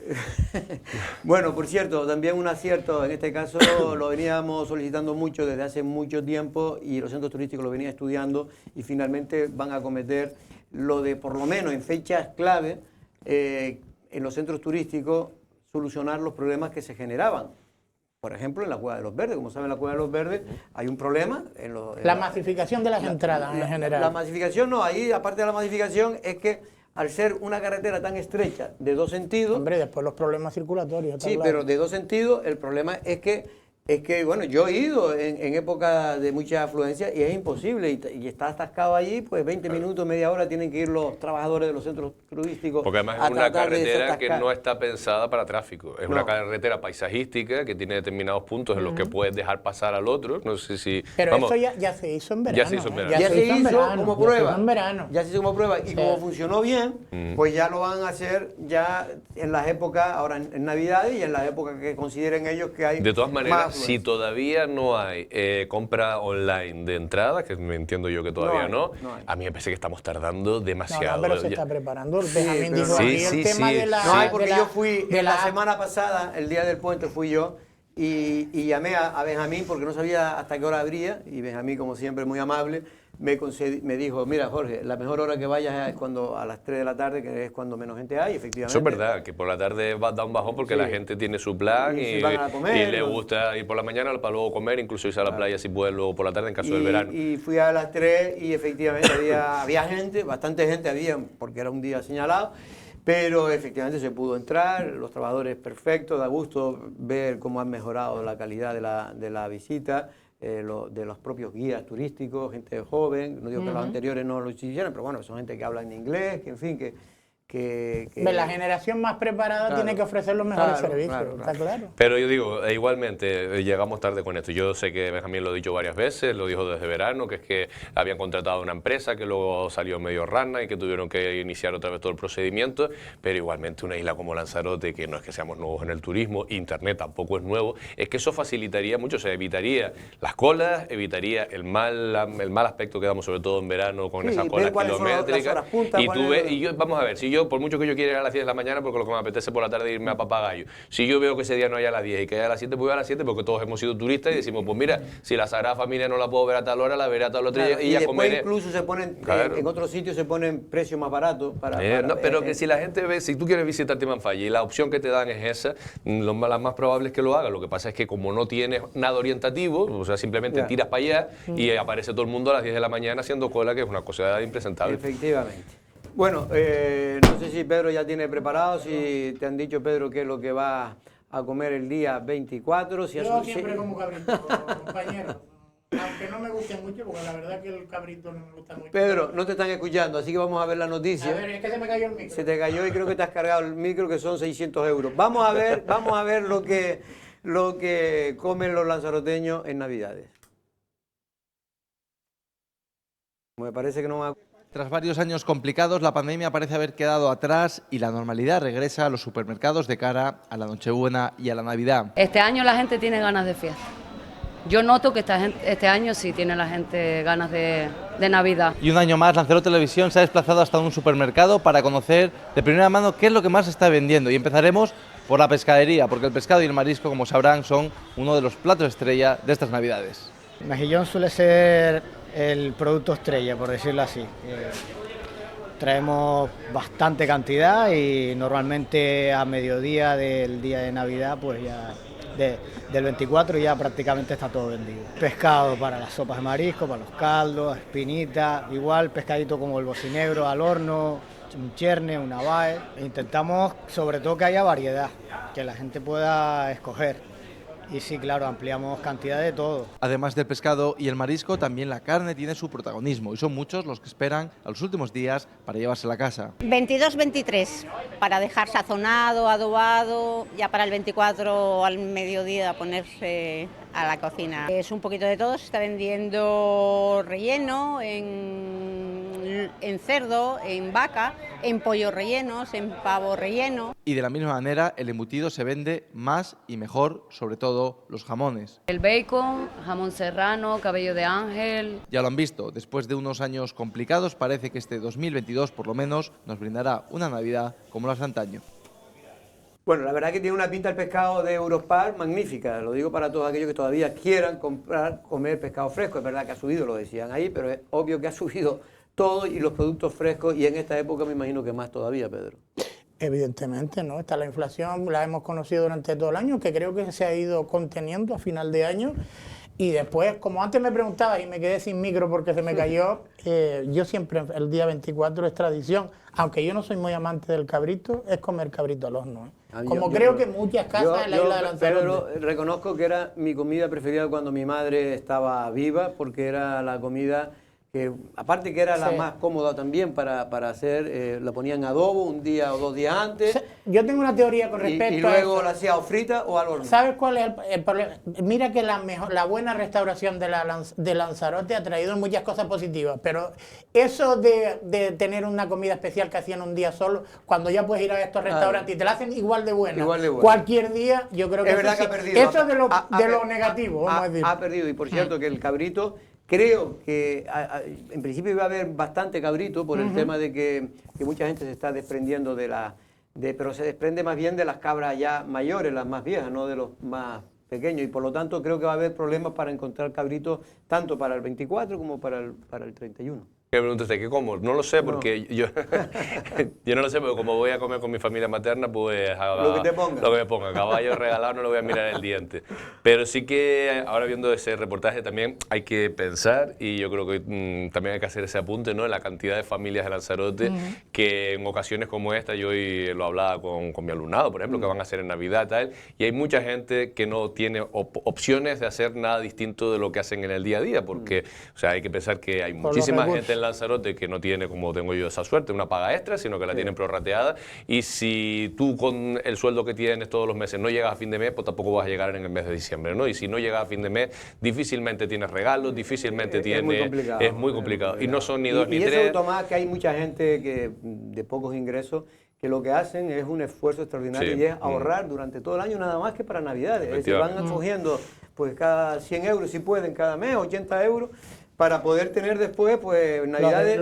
Bueno, por cierto, también un acierto, en este caso lo veníamos solicitando mucho desde hace mucho tiempo y los centros turísticos lo venían estudiando y finalmente van a cometer lo de, por lo menos en fechas clave, en los centros turísticos, solucionar los problemas que se generaban. Por ejemplo, en la Cueva de los Verdes, como saben, en la Cueva de los Verdes hay un problema. La masificación de las entradas en general. La masificación no, ahí aparte de la masificación es que al ser una carretera tan estrecha de dos sentidos, Hombre, después los problemas circulatorios. está sí, claro. pero de dos sentidos, el problema es que Es que, bueno, yo he ido en época de mucha afluencia y es imposible, y está atascado allí, pues 20 minutos, media hora tienen que ir los trabajadores de los centros turísticos. Porque además es una carretera que no está pensada para tráfico, es una carretera paisajística que tiene determinados puntos en los que puedes dejar pasar al otro, no sé si... Pero eso ya se hizo en verano. Ya se hizo en verano. Ya se hizo como prueba. Ya se hizo como prueba y como funcionó bien, pues ya lo van a hacer ya en las épocas, ahora en Navidades y en las épocas que consideren ellos que hay. De todas maneras, más si todavía no hay compra online de entrada, que me entiendo yo que todavía no, a mí me parece que estamos tardando demasiado. No, pero se está preparando. Benjamín dijo sí, aquí sí, el tema sí. de la... No hay, porque de la- yo fui de la la- semana pasada, el día del puente fui yo, y llamé a Benjamín porque no sabía hasta qué hora abría, y Benjamín, como siempre, muy amable, me dijo, mira, Jorge, la mejor hora que vayas es cuando a las 3 de la tarde, que es cuando menos gente hay, efectivamente. Eso es verdad, que por la tarde da un bajón porque la gente tiene su plan Y y, se van a comer, y le ¿no? gusta ir por la mañana para luego comer, incluso irse a la playa si puede luego por la tarde en caso del verano. Y fui a las 3 y efectivamente había gente, bastante gente había, porque era un día señalado, pero efectivamente se pudo entrar, los trabajadores perfectos, da gusto ver cómo han mejorado la calidad de la visita, de los propios guías turísticos, gente joven, no digo que los anteriores no lo hicieran, pero bueno, son gente que habla en inglés, que en fin, La generación más preparada tiene que ofrecer los mejores servicios, está claro. Pero yo digo, igualmente, llegamos tarde con esto. Yo sé que Benjamín lo ha dicho varias veces, lo dijo desde verano, que es que habían contratado una empresa que luego salió medio rana y que tuvieron que iniciar otra vez todo el procedimiento, pero igualmente una isla como Lanzarote, que no es que seamos nuevos en el turismo, Internet tampoco es nuevo, es que eso facilitaría mucho, se evitaría las colas, evitaría el mal aspecto que damos sobre todo en verano con esas colas kilométricas. Y yo, vamos a ver, si yo, por mucho que yo quiera ir a las 10 de la mañana, porque lo que me apetece por la tarde es irme a Papagayo, si yo veo que ese día no hay a las 10 y que hay a las 7, pues voy a las 7 porque todos hemos sido turistas y decimos, pues mira, si la Sagrada Familia no la puedo ver a tal hora, la veré a tal otra y ya comeré. Incluso se ponen, en otros sitios se ponen precios más baratos. Pero que si la gente ve, si tú quieres visitar Timanfaya y la opción que te dan es esa, lo más probable es que lo haga. Lo que pasa es que como no tienes nada orientativo, o sea, simplemente tiras para allá y aparece todo el mundo a las 10 de la mañana haciendo cola, que es una cosa impresentable. Efectivamente. Bueno, no sé si Pedro ya tiene preparado, si te han dicho, Pedro, qué es lo que va a comer el día 24. Yo siempre como cabrito, compañero. Aunque no me guste mucho, porque la verdad que el cabrito no me gusta mucho. Pedro, no te están escuchando, así que vamos a ver la noticia. A ver, es que se me cayó el micro. Se te cayó y creo que te has cargado el micro, que son 600 euros. Vamos a ver lo que comen los lanzaroteños en Navidades. Me parece que no va a... Tras varios años complicados, la pandemia parece haber quedado atrás y la normalidad regresa a los supermercados de cara a la Nochebuena y a la Navidad. Este año la gente tiene ganas de fiesta. Yo noto que este año sí tiene la gente ganas de Navidad. Y un año más, Lanzarote Televisión se ha desplazado hasta un supermercado para conocer de primera mano qué es lo que más se está vendiendo. Y empezaremos por la pescadería, porque el pescado y el marisco, como sabrán, son uno de los platos estrella de estas Navidades. Mejillón suele ser el producto estrella, por decirlo así. Traemos bastante cantidad y normalmente a mediodía del día de Navidad, pues ya del 24 ya prácticamente está todo vendido. Pescado para las sopas de marisco, para los caldos, espinitas, igual pescadito como el bocinegro al horno, un cherne, una bae. Intentamos sobre todo que haya variedad, que la gente pueda escoger. Y sí, claro, ampliamos cantidad de todo. Además del pescado y el marisco, también la carne tiene su protagonismo y son muchos los que esperan a los últimos días para llevársela a casa. 22-23, para dejar sazonado, adobado, ya para el 24 al mediodía ponerse a la cocina. Es un poquito de todo, se está vendiendo relleno en cerdo, en vaca, en pollo rellenos, en pavo relleno. Y de la misma manera, el embutido se vende más y mejor, sobre todo los jamones. El bacon, jamón serrano, cabello de ángel. Ya lo han visto, después de unos años complicados, parece que este 2022 por lo menos nos brindará una Navidad como las de antaño. Bueno, la verdad que tiene una pinta el pescado de Eurospar magnífica, lo digo para todos aquellos que todavía quieran comer pescado fresco. Es verdad que ha subido, lo decían ahí, pero es obvio que ha subido todo y los productos frescos, y en esta época me imagino que más todavía, Pedro. Evidentemente, ¿no? Está la inflación, la hemos conocido durante todo el año, que creo que se ha ido conteniendo a final de año. Y después, como antes me preguntabas y me quedé sin micro porque se me cayó, yo siempre, el día 24 es tradición, aunque yo no soy muy amante del cabrito, es comer cabrito al horno. Como creo que muchas casas en la isla de Lanzarote. Pero reconozco que era mi comida preferida cuando mi madre estaba viva, porque era la comida que, aparte que era la más cómoda también para hacer, la ponían adobo un día o 2 días antes. Yo tengo una teoría con respecto y luego a eso. la hacía o frita o al horno. ¿Sabes cuál es el problema? Mira que la buena restauración de Lanzarote ha traído muchas cosas positivas, pero eso de tener una comida especial que hacían un día solo, cuando ya puedes ir a estos restaurantes y te la hacen igual de buena, cualquier día, yo creo que es verdad que ha perdido. Eso es de lo negativo, vamos a decir. Ha perdido, y por cierto que el cabrito, creo que en principio iba a haber bastante cabrito por el tema de que mucha gente se está desprendiendo pero se desprende más bien de las cabras ya mayores, las más viejas, no de los más pequeños, y por lo tanto creo que va a haber problemas para encontrar cabritos tanto para el 24 como para el 31. ¿Qué me preguntaste? ¿Qué como? No lo sé, porque yo no lo sé, pero como voy a comer con mi familia materna, pues lo que te ponga. Lo que me ponga. Caballo regalado no lo voy a mirar el diente. Pero sí que ahora viendo ese reportaje también hay que pensar, y yo creo que también hay que hacer ese apunte, ¿no?, en la cantidad de familias de Lanzarote que en ocasiones como esta, yo hoy lo hablaba con mi alumnado, por ejemplo, que van a hacer en Navidad tal, y hay mucha gente que no tiene opciones de hacer nada distinto de lo que hacen en el día a día, porque o sea, hay que pensar que hay muchísima gente en Lanzarote que no tiene, como tengo yo esa suerte, una paga extra, sino que la tienen prorrateada, y si tú con el sueldo que tienes todos los meses no llegas a fin de mes, pues tampoco vas a llegar en el mes de diciembre, ¿no? Y si no llegas a fin de mes, difícilmente tienes regalos, difícilmente tienes... Es muy complicado. Y no son ni dos ni tres. Y eso, Tomás, que hay mucha gente que de pocos ingresos que lo que hacen es un esfuerzo extraordinario y es ahorrar durante todo el año nada más que para Navidades. Es decir, van cogiendo pues cada 100 euros si pueden cada mes, 80 euros, para poder tener después, pues, Navidades,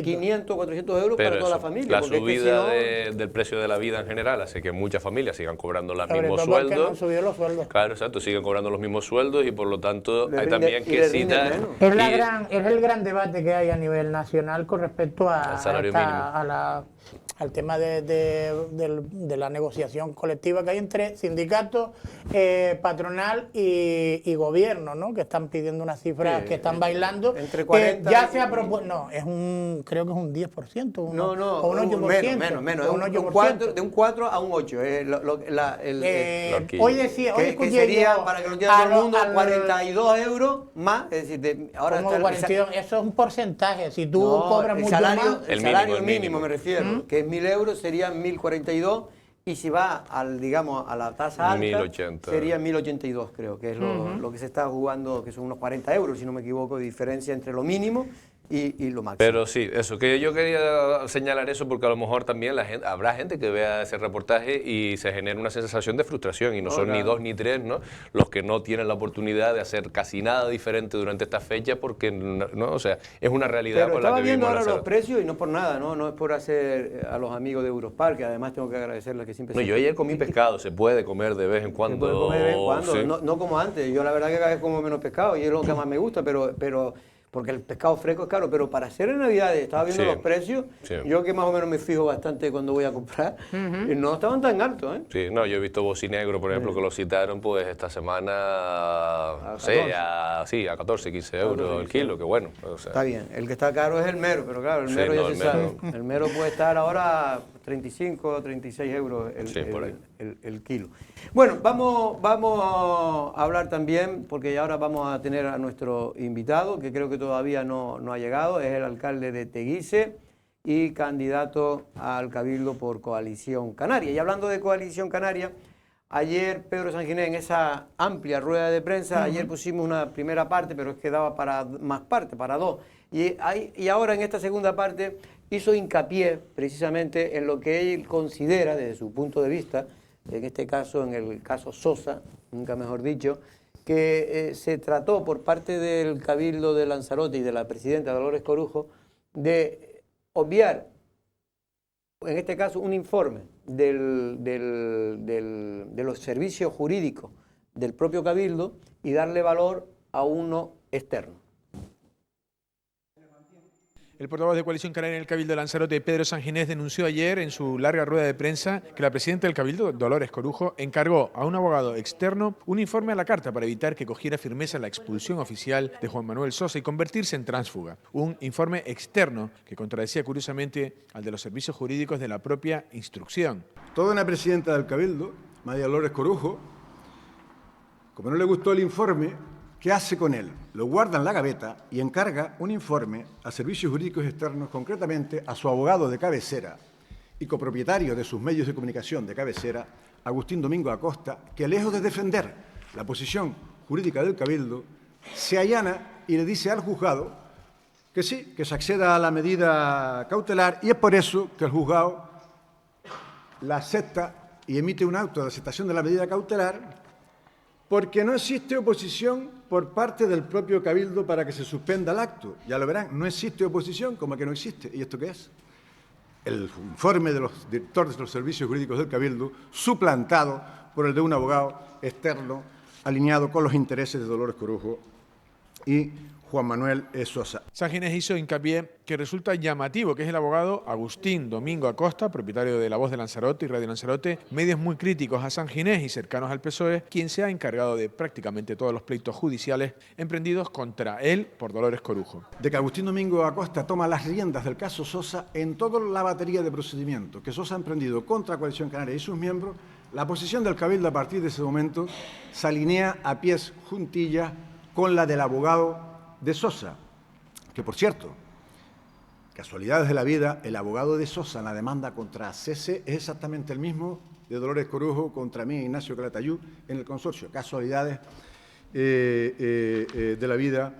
500, 400 euros para toda la familia. La subida del precio de la vida en general hace que muchas familias sigan cobrando los mismos sueldos. No han subido los sueldos. Claro, exacto, siguen cobrando los mismos sueldos, y por lo tanto hay también que citar... Es el gran debate que hay a nivel nacional con respecto al salario mínimo. Al tema de la negociación colectiva que hay entre sindicatos, patronal y gobierno, ¿no? Que están pidiendo unas cifras que están bailando. Entre 40 ya se ha propuesto, no, creo que es un 10%, o un 8%. Menos, de un 4 a un 8. Hoy decía, hoy escuché que sería, para que lo entienda todo el mundo, 42 euros más. Es decir, ahora está 42, eso es un porcentaje. Si tú cobras mucho más... El salario mínimo me refiero, que es 1.000 euros, serían 1.042, y si va digamos, a la tasa alta, 1.080. sería 1.082, creo, que es lo que se está jugando, que son unos 40 euros, si no me equivoco, de diferencia entre lo mínimo y lo máximo. Pero sí, eso, que yo quería señalar eso porque a lo mejor también habrá gente que vea ese reportaje y se genera una sensación de frustración, y no son ni 2 ni 3, ¿no?, los que no tienen la oportunidad de hacer casi nada diferente durante esta fecha, porque, ¿no?, o sea, es una realidad con la que vivimos. Estaba viendo ahora los precios, y no por nada, no es por hacer a los amigos de Eurospar, que además tengo que agradecerles que siempre... No, yo ayer comí pescado, se puede comer de vez en cuando. Se puede comer de vez en cuando, sí. no como antes. Yo la verdad que cada vez como menos pescado, y es lo que más me gusta, pero porque el pescado fresco es caro, pero para hacer en Navidades, estaba viendo los precios, yo que más o menos me fijo bastante cuando voy a comprar, y no estaban tan altos, ¿eh? Sí, no, yo he visto bocinegro, por ejemplo, que lo citaron pues esta semana, a 14, 15 euros el kilo, que bueno. O sea. Está bien, el que está caro es el mero, pero claro, el mero ya se sabe. El mero puede estar ahora 35 o 36 euros el kilo. Bueno, vamos a hablar también, porque ahora vamos a tener a nuestro invitado, que creo que todavía no ha llegado, es el alcalde de Teguise y candidato al Cabildo por Coalición Canaria. Y hablando de Coalición Canaria, ayer Pedro Sanginés, en esa amplia rueda de prensa, ayer pusimos una primera parte, pero es que daba para más parte, para 2. Y ahora en esta segunda parte hizo hincapié precisamente en lo que él considera, desde su punto de vista, en este caso, en el caso Sosa, nunca mejor dicho, que se trató por parte del Cabildo de Lanzarote y de la presidenta Dolores Corujo de obviar, en este caso, un informe de los servicios jurídicos del propio Cabildo y darle valor a uno externo. El portavoz de Coalición Canaria en el Cabildo de Lanzarote, Pedro Sanginés, denunció ayer en su larga rueda de prensa que la presidenta del Cabildo, Dolores Corujo, encargó a un abogado externo un informe a la carta para evitar que cogiera firmeza la expulsión oficial de Juan Manuel Sosa y convertirse en tránsfuga. Un informe externo que contradecía curiosamente al de los servicios jurídicos de la propia instrucción. Toda una presidenta del Cabildo, María Dolores Corujo, como no le gustó el informe, ¿qué hace con él? Lo guarda en la gaveta y encarga un informe a servicios jurídicos externos, concretamente a su abogado de cabecera y copropietario de sus medios de comunicación de cabecera, Agustín Domingo Acosta, que lejos de defender la posición jurídica del Cabildo, se allana y le dice al juzgado que sí, que se acceda a la medida cautelar, y es por eso que el juzgado la acepta y emite un auto de aceptación de la medida cautelar, porque no existe oposición por parte del propio Cabildo para que se suspenda el acto. Ya lo verán, no existe oposición, como que no existe. ¿Y esto qué es? El informe de los directores de los servicios jurídicos del Cabildo, suplantado por el de un abogado externo, alineado con los intereses de Dolores Corujo y Juan Manuel Sosa. Sanginés hizo hincapié que resulta llamativo que es el abogado Agustín Domingo Acosta, propietario de La Voz de Lanzarote y Radio Lanzarote, medios muy críticos a Sanginés y cercanos al PSOE, quien se ha encargado de prácticamente todos los pleitos judiciales emprendidos contra él por Dolores Corujo. De que Agustín Domingo Acosta toma las riendas del caso Sosa en toda la batería de procedimientos que Sosa ha emprendido contra Coalición Canaria y sus miembros, la posición del Cabildo a partir de ese momento se alinea a pies juntillas con la del abogado de Sosa, que por cierto, casualidades de la vida, el abogado de Sosa en la demanda contra CESE es exactamente el mismo de Dolores Corujo contra mí, Ignacio Calatayud, en el consorcio. Casualidades de la vida,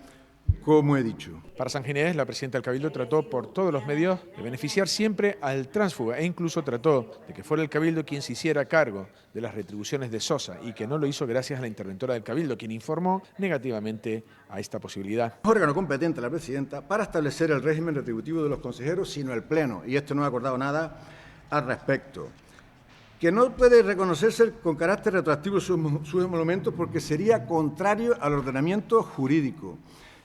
como he dicho. Para Sanginés, la presidenta del Cabildo trató por todos los medios de beneficiar siempre al tránsfuga e incluso trató de que fuera el Cabildo quien se hiciera cargo de las retribuciones de Sosa y que no lo hizo gracias a la interventora del Cabildo, quien informó negativamente a esta posibilidad. Órgano competente la presidenta para establecer el régimen retributivo de los consejeros, sino el Pleno, y esto no ha acordado nada al respecto. Que no puede reconocerse con carácter retroactivo sus emolumentos porque sería contrario al ordenamiento jurídico.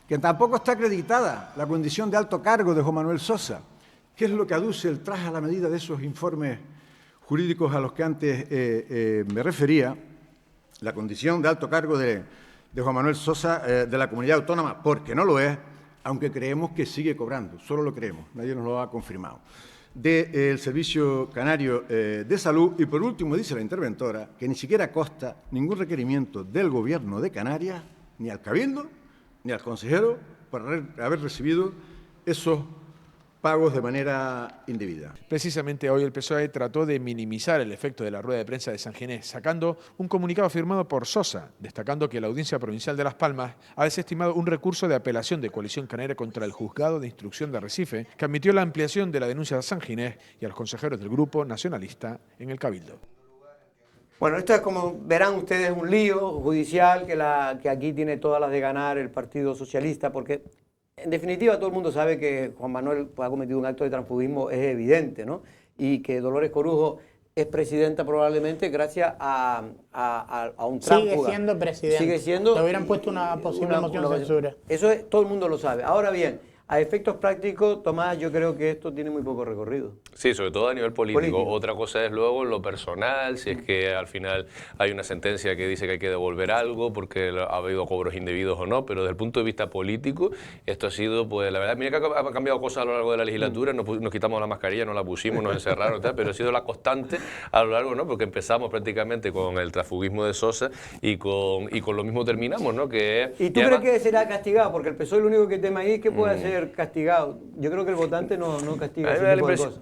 Que tampoco está acreditada la condición de alto cargo de Juan Manuel Sosa, que es lo que aduce el traje a la medida de esos informes jurídicos a los que antes me refería, la condición de alto cargo de Juan Manuel Sosa de la comunidad autónoma, porque no lo es, aunque creemos que sigue cobrando, solo lo creemos, nadie nos lo ha confirmado, del Servicio Canario de Salud. Y por último, dice la interventora, que ni siquiera consta ningún requerimiento del Gobierno de Canarias, ni al Cabildo, ni al consejero, por haber recibido esos pagos de manera indebida. Precisamente hoy el PSOE trató de minimizar el efecto de la rueda de prensa de Sanginés, sacando un comunicado firmado por Sosa, destacando que la Audiencia Provincial de Las Palmas ha desestimado un recurso de apelación de Coalición Canaria contra el Juzgado de Instrucción de Arrecife, que admitió la ampliación de la denuncia de Sanginés y a los consejeros del Grupo Nacionalista en el Cabildo. Bueno, esto es, como verán ustedes, un lío judicial que aquí tiene todas las de ganar el Partido Socialista, porque en definitiva todo el mundo sabe que Juan Manuel ha cometido un acto de transfugismo, es evidente, ¿no? Y que Dolores Corujo es presidenta probablemente gracias a un tránsfuga. Sigue siendo presidente. Sigue siendo. Le hubieran puesto una posible moción de censura. Eso todo el mundo lo sabe. Ahora bien, a efectos prácticos, Tomás, yo creo que esto tiene muy poco recorrido. Sí, sobre todo a nivel político. Otra cosa es luego lo personal, si es que al final hay una sentencia que dice que hay que devolver algo porque ha habido cobros indebidos o no, pero desde el punto de vista político, esto ha sido, pues la verdad, mira que ha cambiado cosas a lo largo de la legislatura, nos quitamos la mascarilla, nos la pusimos, nos encerraron y tal, pero ha sido la constante a lo largo, ¿no? Porque empezamos prácticamente con el transfugismo de Sosa y con lo mismo terminamos, ¿no? ¿Y tú crees que será castigado? Porque el PSOE lo único que tema ahí es que puede hacer castigado. Yo creo que el votante no castiga ese tipo de cosas.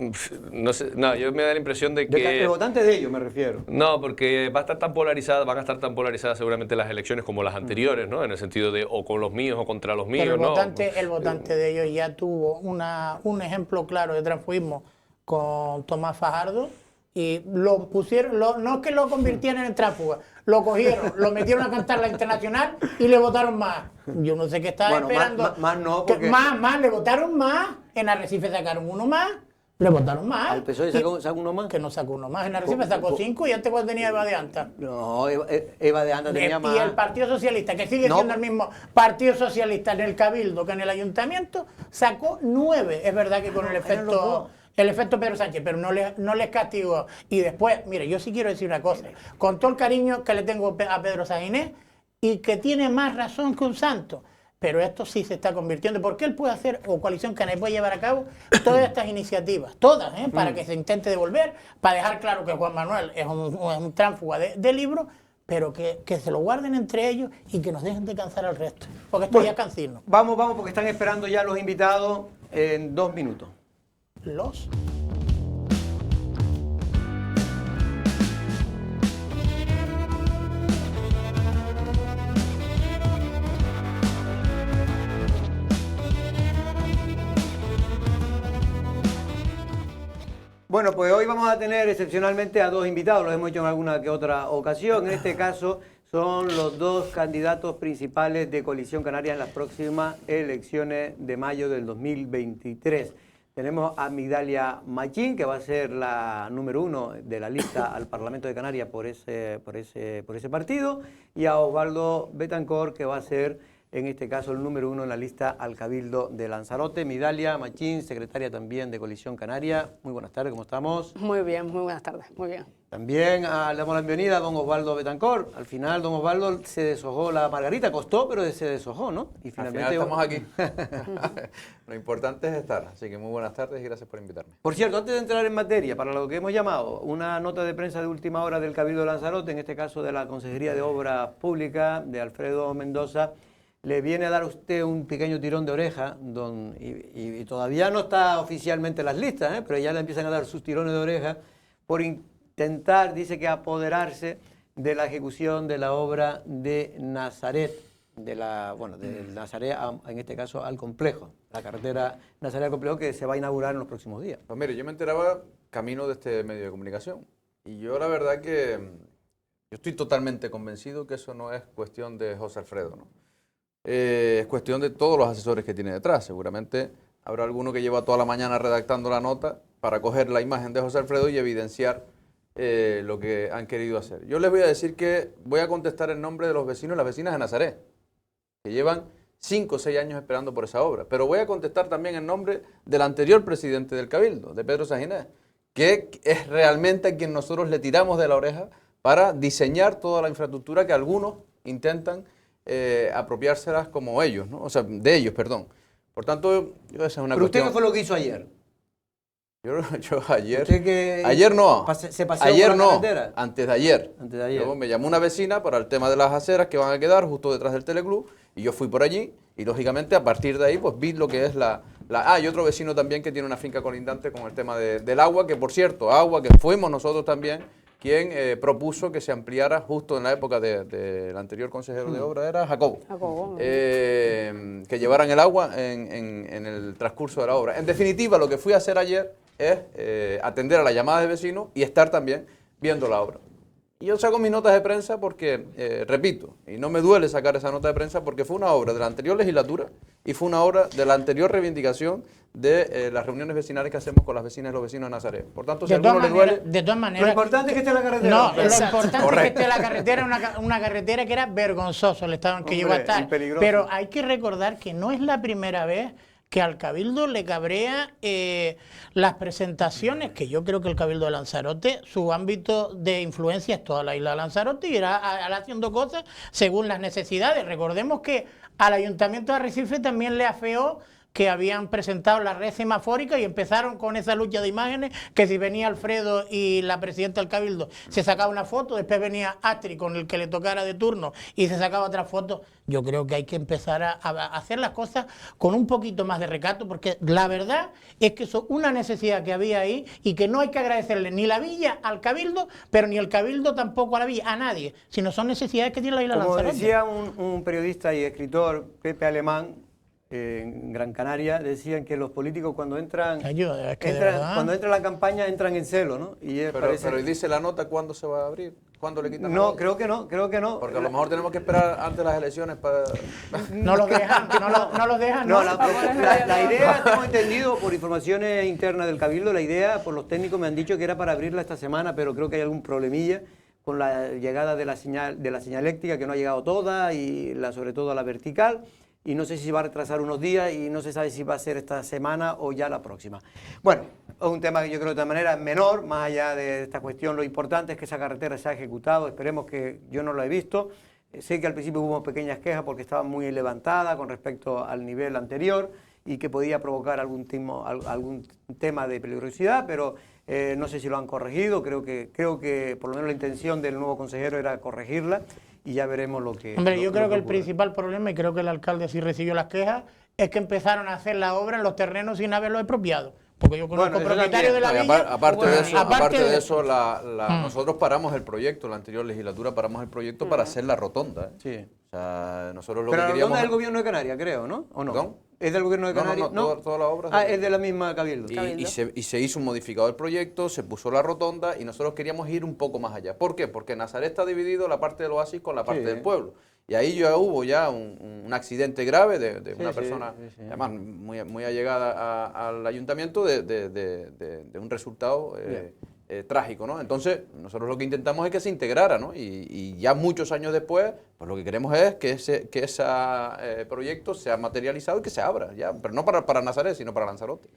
No, yo me da la impresión de que... El votante de ellos me refiero. No, porque van a estar tan polarizadas seguramente las elecciones como las anteriores, ¿no? En el sentido de o con los míos o contra los míos, pero el votante de ellos ya tuvo un ejemplo claro de transfugismo con Tomás Fajardo y lo pusieron, no es que lo convirtieran en tránsfuga, lo cogieron, lo metieron a cantar la Internacional y le votaron más. Yo no sé qué estaba esperando. Más no, porque... Más, le votaron más. En Arrecife sacaron uno más. Le votaron más. ¿Al PSOE sacó uno más? Que no sacó uno más. En Arrecife sacó 5 y antes, ¿cuál tenía Eva de Anta? No, Eva de Anda tenía más. Y el Partido Socialista, que sigue siendo el mismo Partido Socialista en el Cabildo que en el Ayuntamiento, sacó 9. Es verdad que con el efecto Pedro Sánchez, pero no les castigó. Y después, mire, yo sí quiero decir una cosa, con todo el cariño que le tengo a Pedro Sainés, y que tiene más razón que un santo, pero esto sí se está convirtiendo, porque él puede hacer, o Coalición Canaria puede llevar a cabo todas estas iniciativas, todas, para que se intente devolver, para dejar claro que Juan Manuel es un tránsfuga de libros, pero que se lo guarden entre ellos y que nos dejen descansar al resto, porque esto ya es cansino. Vamos, porque están esperando ya los invitados en 2 minutos. Los... Bueno, pues hoy vamos a tener excepcionalmente a 2 invitados, lo hemos hecho en alguna que otra ocasión. En este caso son los 2 candidatos principales de Coalición Canaria en las próximas elecciones de mayo del 2023. Tenemos a Migdalia Machín, que va a ser la número 1 de la lista al Parlamento de Canarias por ese partido, y a Osvaldo Betancourt, que va a ser en este caso el número 1 en la lista al Cabildo de Lanzarote. Migdalia Machín, secretaria también de Coalición Canaria. Muy buenas tardes, ¿cómo estamos? Muy bien, muy buenas tardes, muy bien. También le damos la bienvenida a don Osvaldo Betancourt. Al final, don Osvaldo se deshojó la margarita, costó, pero se deshojó, ¿no? Y finalmente estamos aquí. Lo importante es estar, así que muy buenas tardes y gracias por invitarme. Por cierto, antes de entrar en materia, para lo que hemos llamado una nota de prensa de última hora del Cabildo de Lanzarote, en este caso de la Consejería de Obras Públicas, de Alfredo Mendoza, le viene a dar a usted un pequeño tirón de oreja, y todavía no está oficialmente en las listas, pero ya le empiezan a dar sus tirones de oreja por intentar, dice que apoderarse de la ejecución de la obra de Nazaret, de Nazaret, en este caso al complejo, la carretera Nazaret al complejo, que se va a inaugurar en los próximos días. Pues mire, yo me enteraba camino de este medio de comunicación, y yo la verdad que yo estoy totalmente convencido que eso no es cuestión de José Alfredo, ¿no? Es cuestión de todos los asesores que tiene detrás. Seguramente habrá alguno que lleva toda la mañana redactando la nota para coger la imagen de José Alfredo y evidenciar lo que han querido hacer. Yo les voy a decir que voy a contestar en nombre de los vecinos y las vecinas de Nazaret, que llevan 5 o 6 años esperando por esa obra. Pero voy a contestar también en nombre del anterior presidente del Cabildo, de Pedro Sainés, que es realmente a quien nosotros le tiramos de la oreja para diseñar toda la infraestructura que algunos intentan apropiárselas como ellos, ¿no? O sea, de ellos, perdón. Por tanto, esa es una ¿Pero cuestión... usted qué fue lo que hizo ayer? Yo ayer... Ayer no. ¿Se paseó ayer por la no. carretera? Antes de ayer. Antes de ayer. Luego me llamó una vecina para el tema de las aceras que van a quedar justo detrás del teleclub y yo fui por allí y lógicamente a partir de ahí pues vi lo que es y otro vecino también que tiene una finca colindante con el tema del agua, que por cierto, agua que fuimos nosotros también quien propuso que se ampliara justo en la época del anterior consejero de obra, era Jacobo, que llevaran el agua en el transcurso de la obra. En definitiva, lo que fui a hacer ayer es atender a la llamada de vecinos y estar también viendo la obra. Y yo saco mis notas de prensa porque, repito, y no me duele sacar esa nota de prensa porque fue una obra de la anterior legislatura y fue una obra de la anterior reivindicación de las reuniones vecinales que hacemos con las vecinas y los vecinos de Nazaret. Por tanto, si a alguno le duele... De todas maneras... Lo importante es que esté la carretera. No, lo importante es que esté la carretera, una carretera que era vergonzoso el estado en que llegó a estar. Pero hay que recordar que no es la primera vez que al Cabildo le cabrea las presentaciones, que yo creo que el Cabildo de Lanzarote, su ámbito de influencia es toda la isla de Lanzarote y irá haciendo cosas según las necesidades. Recordemos que al Ayuntamiento de Arrecife también le afeó que habían presentado la red semafórica y empezaron con esa lucha de imágenes, que si venía Alfredo y la presidenta del Cabildo se sacaba una foto, después venía Astrid con el que le tocara de turno y se sacaba otra foto. Yo creo que hay que empezar a hacer las cosas con un poquito más de recato, porque la verdad es que eso es una necesidad que había ahí y que no hay que agradecerle ni la villa al Cabildo, pero ni el Cabildo tampoco a la villa, a nadie, sino son necesidades que tiene la isla de Lanzarote. Como decía un periodista y escritor, Pepe Alemán, en Gran Canaria, decían que los políticos cuando entran, Ayuda, es que de verdad. cuando entra la campaña entran en celo, ¿no? Y Pero ¿y dice la nota cuándo se va a abrir? ¿Cuándo le quitan la No, valla? creo que no. Porque a lo mejor tenemos que esperar antes de las elecciones para... No los dejan, no los dejan, No, ¿no? la idea, tengo entendido por informaciones internas del Cabildo, la idea, por los técnicos me han dicho que era para abrirla esta semana, pero creo que hay algún problemilla con la llegada de la señaléctica, que no ha llegado toda, y sobre todo la vertical, y no sé si va a retrasar unos días, y no se sabe si va a ser esta semana o ya la próxima. Bueno, es un tema que yo creo de todas maneras menor, más allá de esta cuestión, lo importante es que esa carretera se ha ejecutado, esperemos que yo no lo he visto. Sé que al principio hubo pequeñas quejas porque estaba muy levantada con respecto al nivel anterior y que podía provocar algún tema de peligrosidad, pero no sé si lo han corregido, creo que por lo menos la intención del nuevo consejero era corregirla y ya veremos lo que... Hombre, yo creo que el principal problema, y creo que el alcalde sí recibió las quejas, es que empezaron a hacer la obra en los terrenos sin haberlo expropiado. Porque yo conozco propietarios de la villa... Aparte de eso, nosotros paramos el proyecto, la anterior legislatura paramos el proyecto para hacer la rotonda. Sí. O sea, nosotros lo Pero que la queríamos... rotonda es del gobierno de Canarias, creo, ¿no? ¿O no? ¿Perdón? ¿Es del gobierno de Canarias? No, toda la obra. Es de la misma Cabildo. Y se hizo un modificado del proyecto, se puso la rotonda y nosotros queríamos ir un poco más allá. ¿Por qué? Porque Nazaret está dividido la parte del oasis con la parte del pueblo. Y ahí ya hubo un accidente grave de una persona, además muy allegada al ayuntamiento, de un resultado trágico, ¿no? Entonces, nosotros lo que intentamos es que se integrara, ¿no? Y ya muchos años después, pues lo que queremos es que ese proyecto sea materializado y que se abra, ya, pero no para Nazaret, sino para Lanzarote.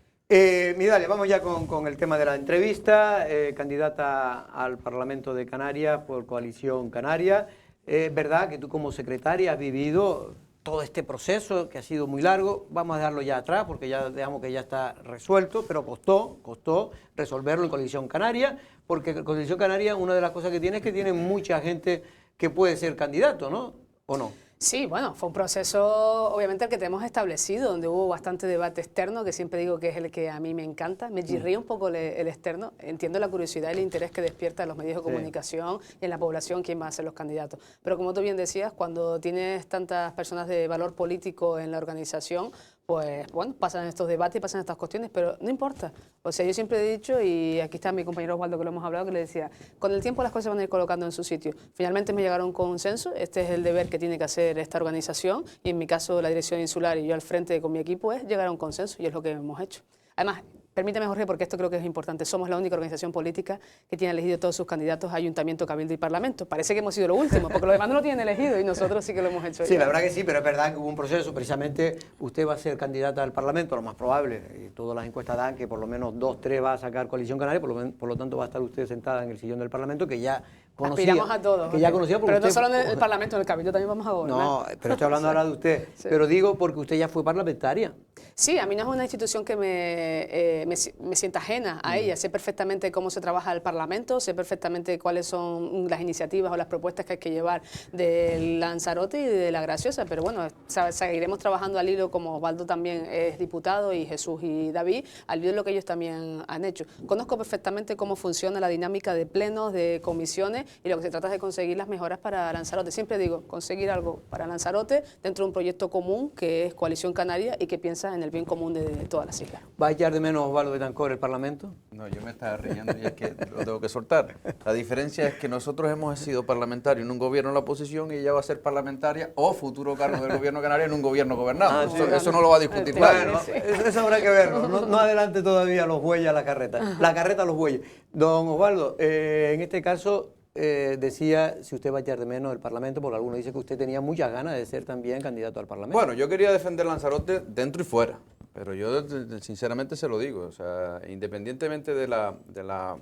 Midale, vamos ya con el tema de la entrevista. Candidata al Parlamento de Canarias por Coalición Canaria. Es verdad que tú como secretaria has vivido todo este proceso que ha sido muy largo. Vamos a dejarlo ya atrás porque ya digamos que ya está resuelto, pero costó resolverlo en Coalición Canaria, porque Coalición Canaria una de las cosas que tiene es que tiene mucha gente que puede ser candidato, ¿no? ¿O no? Sí, bueno, fue un proceso obviamente el que tenemos establecido, donde hubo bastante debate externo, que siempre digo que es el que a mí me encanta. Me chirría un poco el externo. Entiendo la curiosidad y el interés que despierta en los medios de comunicación y en la población quién va a ser los candidatos. Pero como tú bien decías, cuando tienes tantas personas de valor político en la organización, pues bueno, pasan estos debates y pasan estas cuestiones, pero no importa. O sea, yo siempre he dicho, y aquí está mi compañero Osvaldo que lo hemos hablado, que le decía, con el tiempo las cosas se van a ir colocando en su sitio. Finalmente me llegaron a un consenso, este es el deber que tiene que hacer esta organización, y en mi caso la dirección insular y yo al frente con mi equipo es llegar a un consenso, y es lo que hemos hecho. Además, permítame, Jorge, porque esto creo que es importante. Somos la única organización política que tiene elegido todos sus candidatos a ayuntamiento, cabildo y parlamento. Parece que hemos sido lo último, porque los demás no lo tienen elegido y nosotros sí que lo hemos hecho. Sí, la verdad que sí, pero es verdad que hubo un proceso. Precisamente usted va a ser candidata al Parlamento, lo más probable. Y todas las encuestas dan que por lo menos 2, 3 va a sacar Coalición Canaria, por lo tanto va a estar usted sentada en el sillón del Parlamento, que ya conocía. Aspiramos a todos. Que ya conocía porque pero no usted, solo en el Parlamento, en el cabildo también vamos a gobernar. No, pero estoy hablando ahora de usted. Sí. Pero digo porque usted ya fue parlamentaria. Sí, a mí no es una institución que me sienta ajena a ella. Sé perfectamente cómo se trabaja el Parlamento, sé perfectamente cuáles son las iniciativas o las propuestas que hay que llevar de Lanzarote y de La Graciosa, pero bueno, seguiremos trabajando al hilo, como Osvaldo también es diputado y Jesús y David, al hilo de lo que ellos también han hecho. Conozco perfectamente cómo funciona la dinámica de plenos, de comisiones, y lo que se trata es de conseguir las mejoras para Lanzarote. Siempre digo, conseguir algo para Lanzarote dentro de un proyecto común que es Coalición Canaria y que piensa en el bien común de todas las islas. ¿Va a echar de menos Osvaldo Betancor el Parlamento? No, yo me estaba riendo y es que lo tengo que soltar. La diferencia es que nosotros hemos sido parlamentarios en un gobierno en la oposición y ella va a ser parlamentaria o futuro cargo del gobierno canario en un gobierno gobernado. Eso no lo va a discutir nadie. Bueno, eso habrá que verlo. No adelante todavía los bueyes a la carreta. La carreta a los bueyes. Don Osvaldo, en este caso decía si usted va a echar de menos el Parlamento, porque algunos dicen que usted tenía muchas ganas de ser también candidato al Parlamento. Bueno, yo quería defender Lanzarote dentro y fuera, pero yo sinceramente se lo digo, o sea, independientemente de la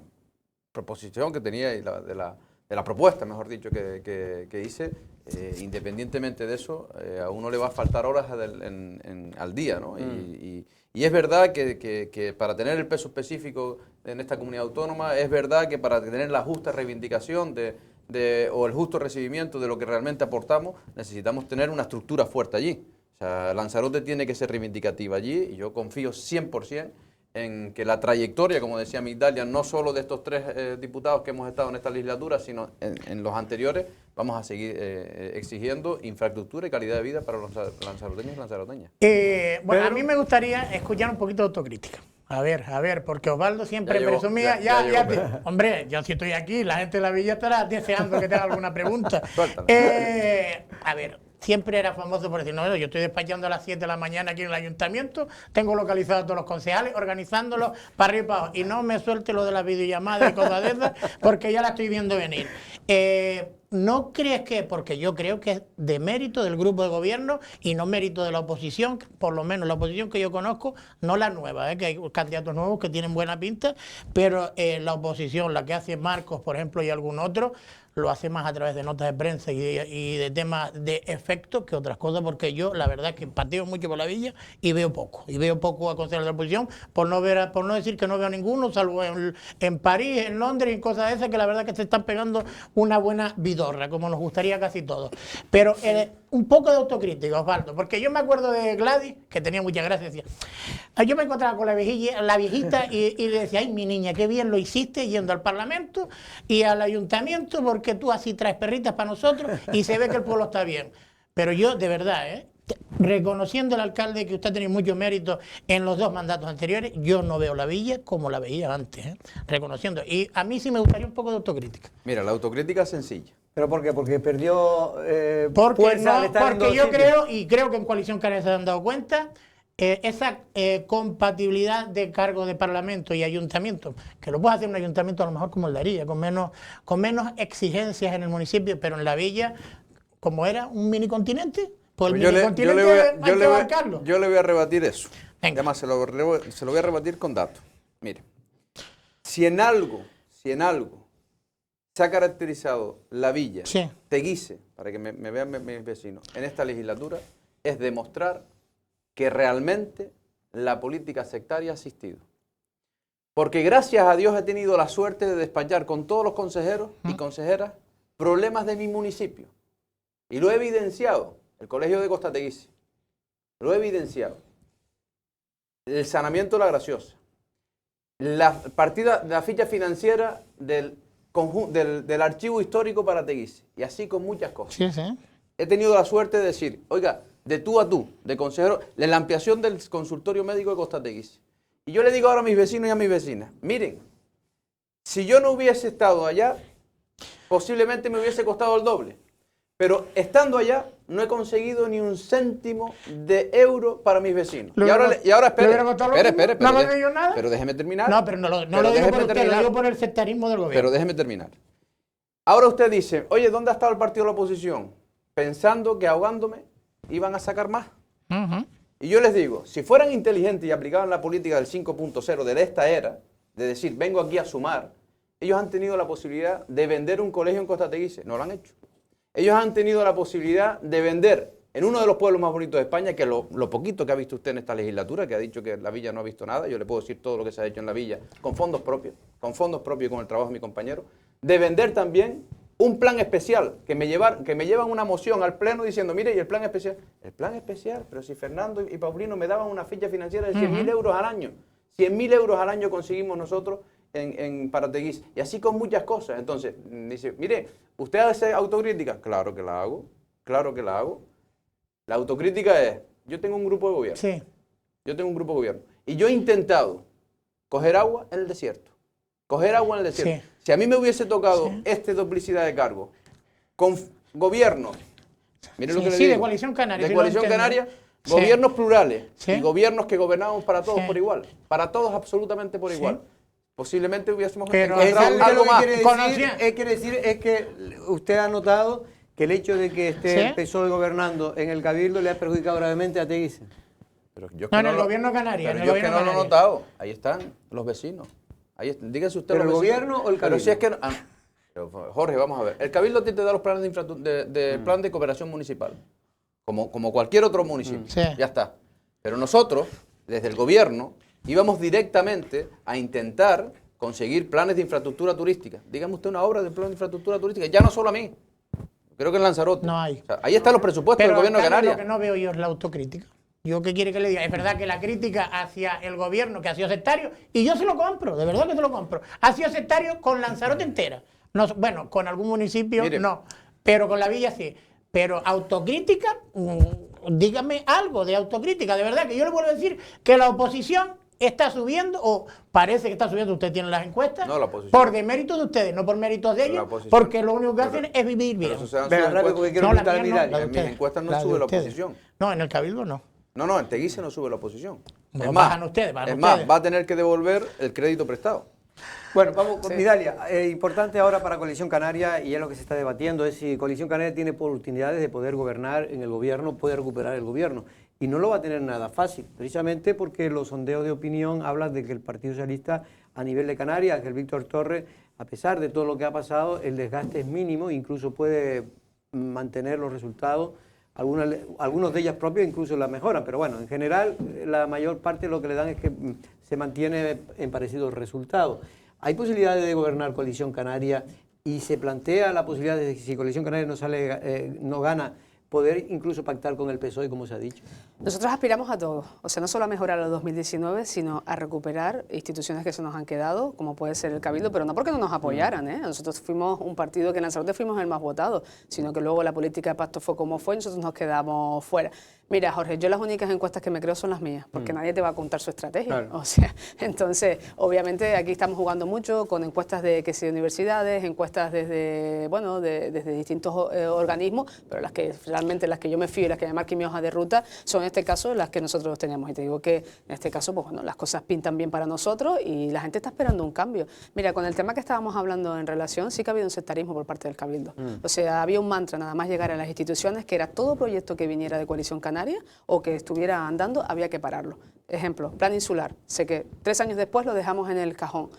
proposición que tenía y de la propuesta, mejor dicho, que hice, independientemente de eso, a uno le va a faltar horas al día, ¿no? Y es verdad que para tener el peso específico en esta comunidad autónoma, es verdad que para tener la justa reivindicación o el justo recibimiento de lo que realmente aportamos, necesitamos tener una estructura fuerte allí. O sea, Lanzarote tiene que ser reivindicativa allí y yo confío 100% en que la trayectoria, como decía Migdalia, no solo de estos 3 diputados que hemos estado en esta legislatura, sino en los anteriores, vamos a seguir exigiendo infraestructura y calidad de vida para los lanzaroteños y lanzaroteñas. Bueno, a mí me gustaría escuchar un poquito de autocrítica. A ver, porque Osvaldo siempre presumía... Hombre, yo si estoy aquí, la gente de la villa estará deseando que tenga alguna pregunta. A ver, siempre era famoso por decir, no, yo estoy despachando a las 7 de la mañana aquí en el ayuntamiento, tengo localizados a todos los concejales, organizándolos para arriba y para abajo, y no me suelte lo de las videollamadas y cosas de esas, porque ya la estoy viendo venir. ¿No crees que, porque yo creo que es de mérito del grupo de gobierno y no mérito de la oposición, por lo menos la oposición que yo conozco, no la nueva, que hay candidatos nuevos que tienen buena pinta, pero la oposición, la que hace Marcos, por ejemplo, y algún otro, lo hace más a través de notas de prensa y de temas de efecto que otras cosas, porque yo la verdad es que pateo mucho por la villa y veo poco a consejeros de la oposición, por no decir que no veo ninguno, salvo en París, en Londres y cosas de esas, que la verdad es que se están pegando una buena vidorra, como nos gustaría casi todos. Pero un poco de autocrítica, Osvaldo, porque yo me acuerdo de Gladys, que tenía muchas gracias, decía, yo me encontraba con la viejita y le decía, ay, mi niña, qué bien lo hiciste yendo al Parlamento y al Ayuntamiento, porque tú así traes perritas para nosotros y se ve que el pueblo está bien. Pero yo, de verdad, reconociendo al alcalde que usted ha tenido mucho mérito en los 2 mandatos anteriores, yo no veo la villa como la veía antes, reconociendo. Y a mí sí me gustaría un poco de autocrítica. Mira, la autocrítica es sencilla. ¿Pero por qué? Porque perdió porque yo creo, y creo que en Coalición Canaria se han dado cuenta, esa compatibilidad de cargos de Parlamento y Ayuntamiento, que lo puede hacer un ayuntamiento a lo mejor como el de Arilla, con menos exigencias en el municipio, pero en la villa, como era un mini continente, pues el mini continente hay que abarcarlo. Yo le voy a rebatir eso. Además, se lo voy a rebatir con datos. Mire, si en algo se ha caracterizado la villa, Teguise, para que me vean mis vecinos, en esta legislatura, es demostrar que realmente la política sectaria ha existido. Porque gracias a Dios he tenido la suerte de despachar con todos los consejeros y consejeras problemas de mi municipio. Y lo he evidenciado, el Colegio de Costa Teguise, lo he evidenciado. El saneamiento de La Graciosa, la ficha financiera del archivo histórico para Teguise, y así con muchas cosas. He tenido la suerte de decir, oiga, de tú a tú, de consejero, de la ampliación del consultorio médico de Costa Teguise. Y yo le digo ahora a mis vecinos y a mis vecinas, miren, si yo no hubiese estado allá, posiblemente me hubiese costado el doble. Pero estando allá, no he conseguido ni un céntimo de euro para mis vecinos. Y ahora espere, pero déjeme terminar. No, pero no lo digo por usted, lo digo por el sectarismo del gobierno. Pero déjeme terminar. Ahora usted dice, oye, ¿dónde ha estado el partido de la oposición? Pensando que ahogándome iban a sacar más. Y yo les digo, si fueran inteligentes y aplicaban la política del 5.0 de esta era, de decir, vengo aquí a sumar, ellos han tenido la posibilidad de vender un colegio en Costa Teguise. No lo han hecho. Ellos han tenido la posibilidad de vender en uno de los pueblos más bonitos de España, que lo poquito que ha visto usted en esta legislatura, que ha dicho que la villa no ha visto nada, yo le puedo decir todo lo que se ha hecho en la villa, con fondos propios y con el trabajo de mi compañero, de vender también un plan especial, que me llevan una moción al pleno diciendo, mire, ¿y el plan especial? El plan especial, pero si Fernando y Paulino me daban una ficha financiera de 100.000 euros al año, 100.000 euros al año conseguimos nosotros para Teguise, y así con muchas cosas. Entonces, dice, mire, ¿usted hace autocrítica? Claro que la hago, claro que la hago. La autocrítica es, yo tengo un grupo de gobierno. Sí. Yo tengo un grupo de gobierno. Y yo he intentado coger agua en el desierto. Coger agua en el desierto. Sí. Si a mí me hubiese tocado esta duplicidad de cargos con gobiernos, miren lo que le digo. De Coalición Canaria. De Coalición Canaria, gobiernos plurales y gobiernos que gobernábamos para todos por igual. Para todos absolutamente por igual. Posiblemente hubiésemos encontrado algo más. Quiere decir que usted ha notado que el hecho de que esté el PSOE gobernando en el Cabildo le ha perjudicado gravemente a Teguise. En el gobierno canario. Pero yo es que no lo he notado. Ahí están los vecinos. Dígase usted. ¿Pero el gobierno o el Cabildo? Pero si es que Jorge, vamos a ver. El Cabildo te da los planes de plan de cooperación municipal. Como cualquier otro municipio. Ya está. Pero nosotros, desde el gobierno, íbamos directamente a intentar conseguir planes de infraestructura turística. Dígame usted una obra de plan de infraestructura turística. Ya no solo a mí. Creo que en Lanzarote. No hay. O sea, ahí están los presupuestos del gobierno de Canarias. Lo que no veo yo es la autocrítica. ¿Yo qué quiere que le diga? Es verdad que la crítica hacia el gobierno, que ha sido sectario, y yo se lo compro, de verdad que se lo compro, ha sido sectario con Lanzarote entera. No, bueno, con algún municipio no, pero con la villa sí. Pero autocrítica, dígame algo de autocrítica, de verdad que yo le vuelvo a decir que la oposición está subiendo, o parece que está subiendo, usted tiene las encuestas, por demérito de ustedes, no por méritos de ellos, porque lo único que hacen es vivir bien. Mis encuestas no sube la oposición. No, en el Cabildo no. No, en Teguise no sube la oposición. Bueno, bajan ustedes. Va a tener que devolver el crédito prestado. Bueno, vamos con Midalia. Importante ahora para Coalición Canaria, y es lo que se está debatiendo, es si Coalición Canaria tiene oportunidades de poder gobernar en el gobierno, puede recuperar el gobierno. Y no lo va a tener nada fácil, precisamente porque los sondeos de opinión hablan de que el Partido Socialista a nivel de Canarias, que el Víctor Torres, a pesar de todo lo que ha pasado, el desgaste es mínimo, incluso puede mantener los resultados, algunos de ellas propios incluso la mejoran, pero bueno, en general la mayor parte lo que le dan es que se mantiene en parecidos resultados. ¿Hay posibilidades de gobernar Coalición Canaria y se plantea la posibilidad de que si Coalición Canaria no gana, poder incluso pactar con el PSOE, como se ha dicho? Nosotros aspiramos a todo, o sea, no solo a mejorar el 2019, sino a recuperar instituciones que se nos han quedado, como puede ser el Cabildo, pero no porque no nos apoyaran, ¿eh? Nosotros fuimos un partido que en Lanzarote fuimos el más votado, sino que luego la política de pacto fue como fue y nosotros nos quedamos fuera. Mira, Jorge, yo las únicas encuestas que me creo son las mías, porque nadie te va a contar su estrategia. Claro. O sea, entonces, obviamente aquí estamos jugando mucho con encuestas de que si universidades, encuestas desde distintos organismos, pero realmente las que yo me fío y las que me marquen mi hoja de ruta son en este caso las que nosotros tenemos. Y te digo que en este caso, pues bueno, las cosas pintan bien para nosotros y la gente está esperando un cambio. Mira, con el tema que estábamos hablando en relación, sí que ha habido un sectarismo por parte del Cabildo. O sea, había un mantra nada más llegar a las instituciones que era todo proyecto que viniera de Coalición Canaria o que estuviera andando, había que pararlo. Ejemplo, plan insular. Sé que 3 años después lo dejamos en el cajón.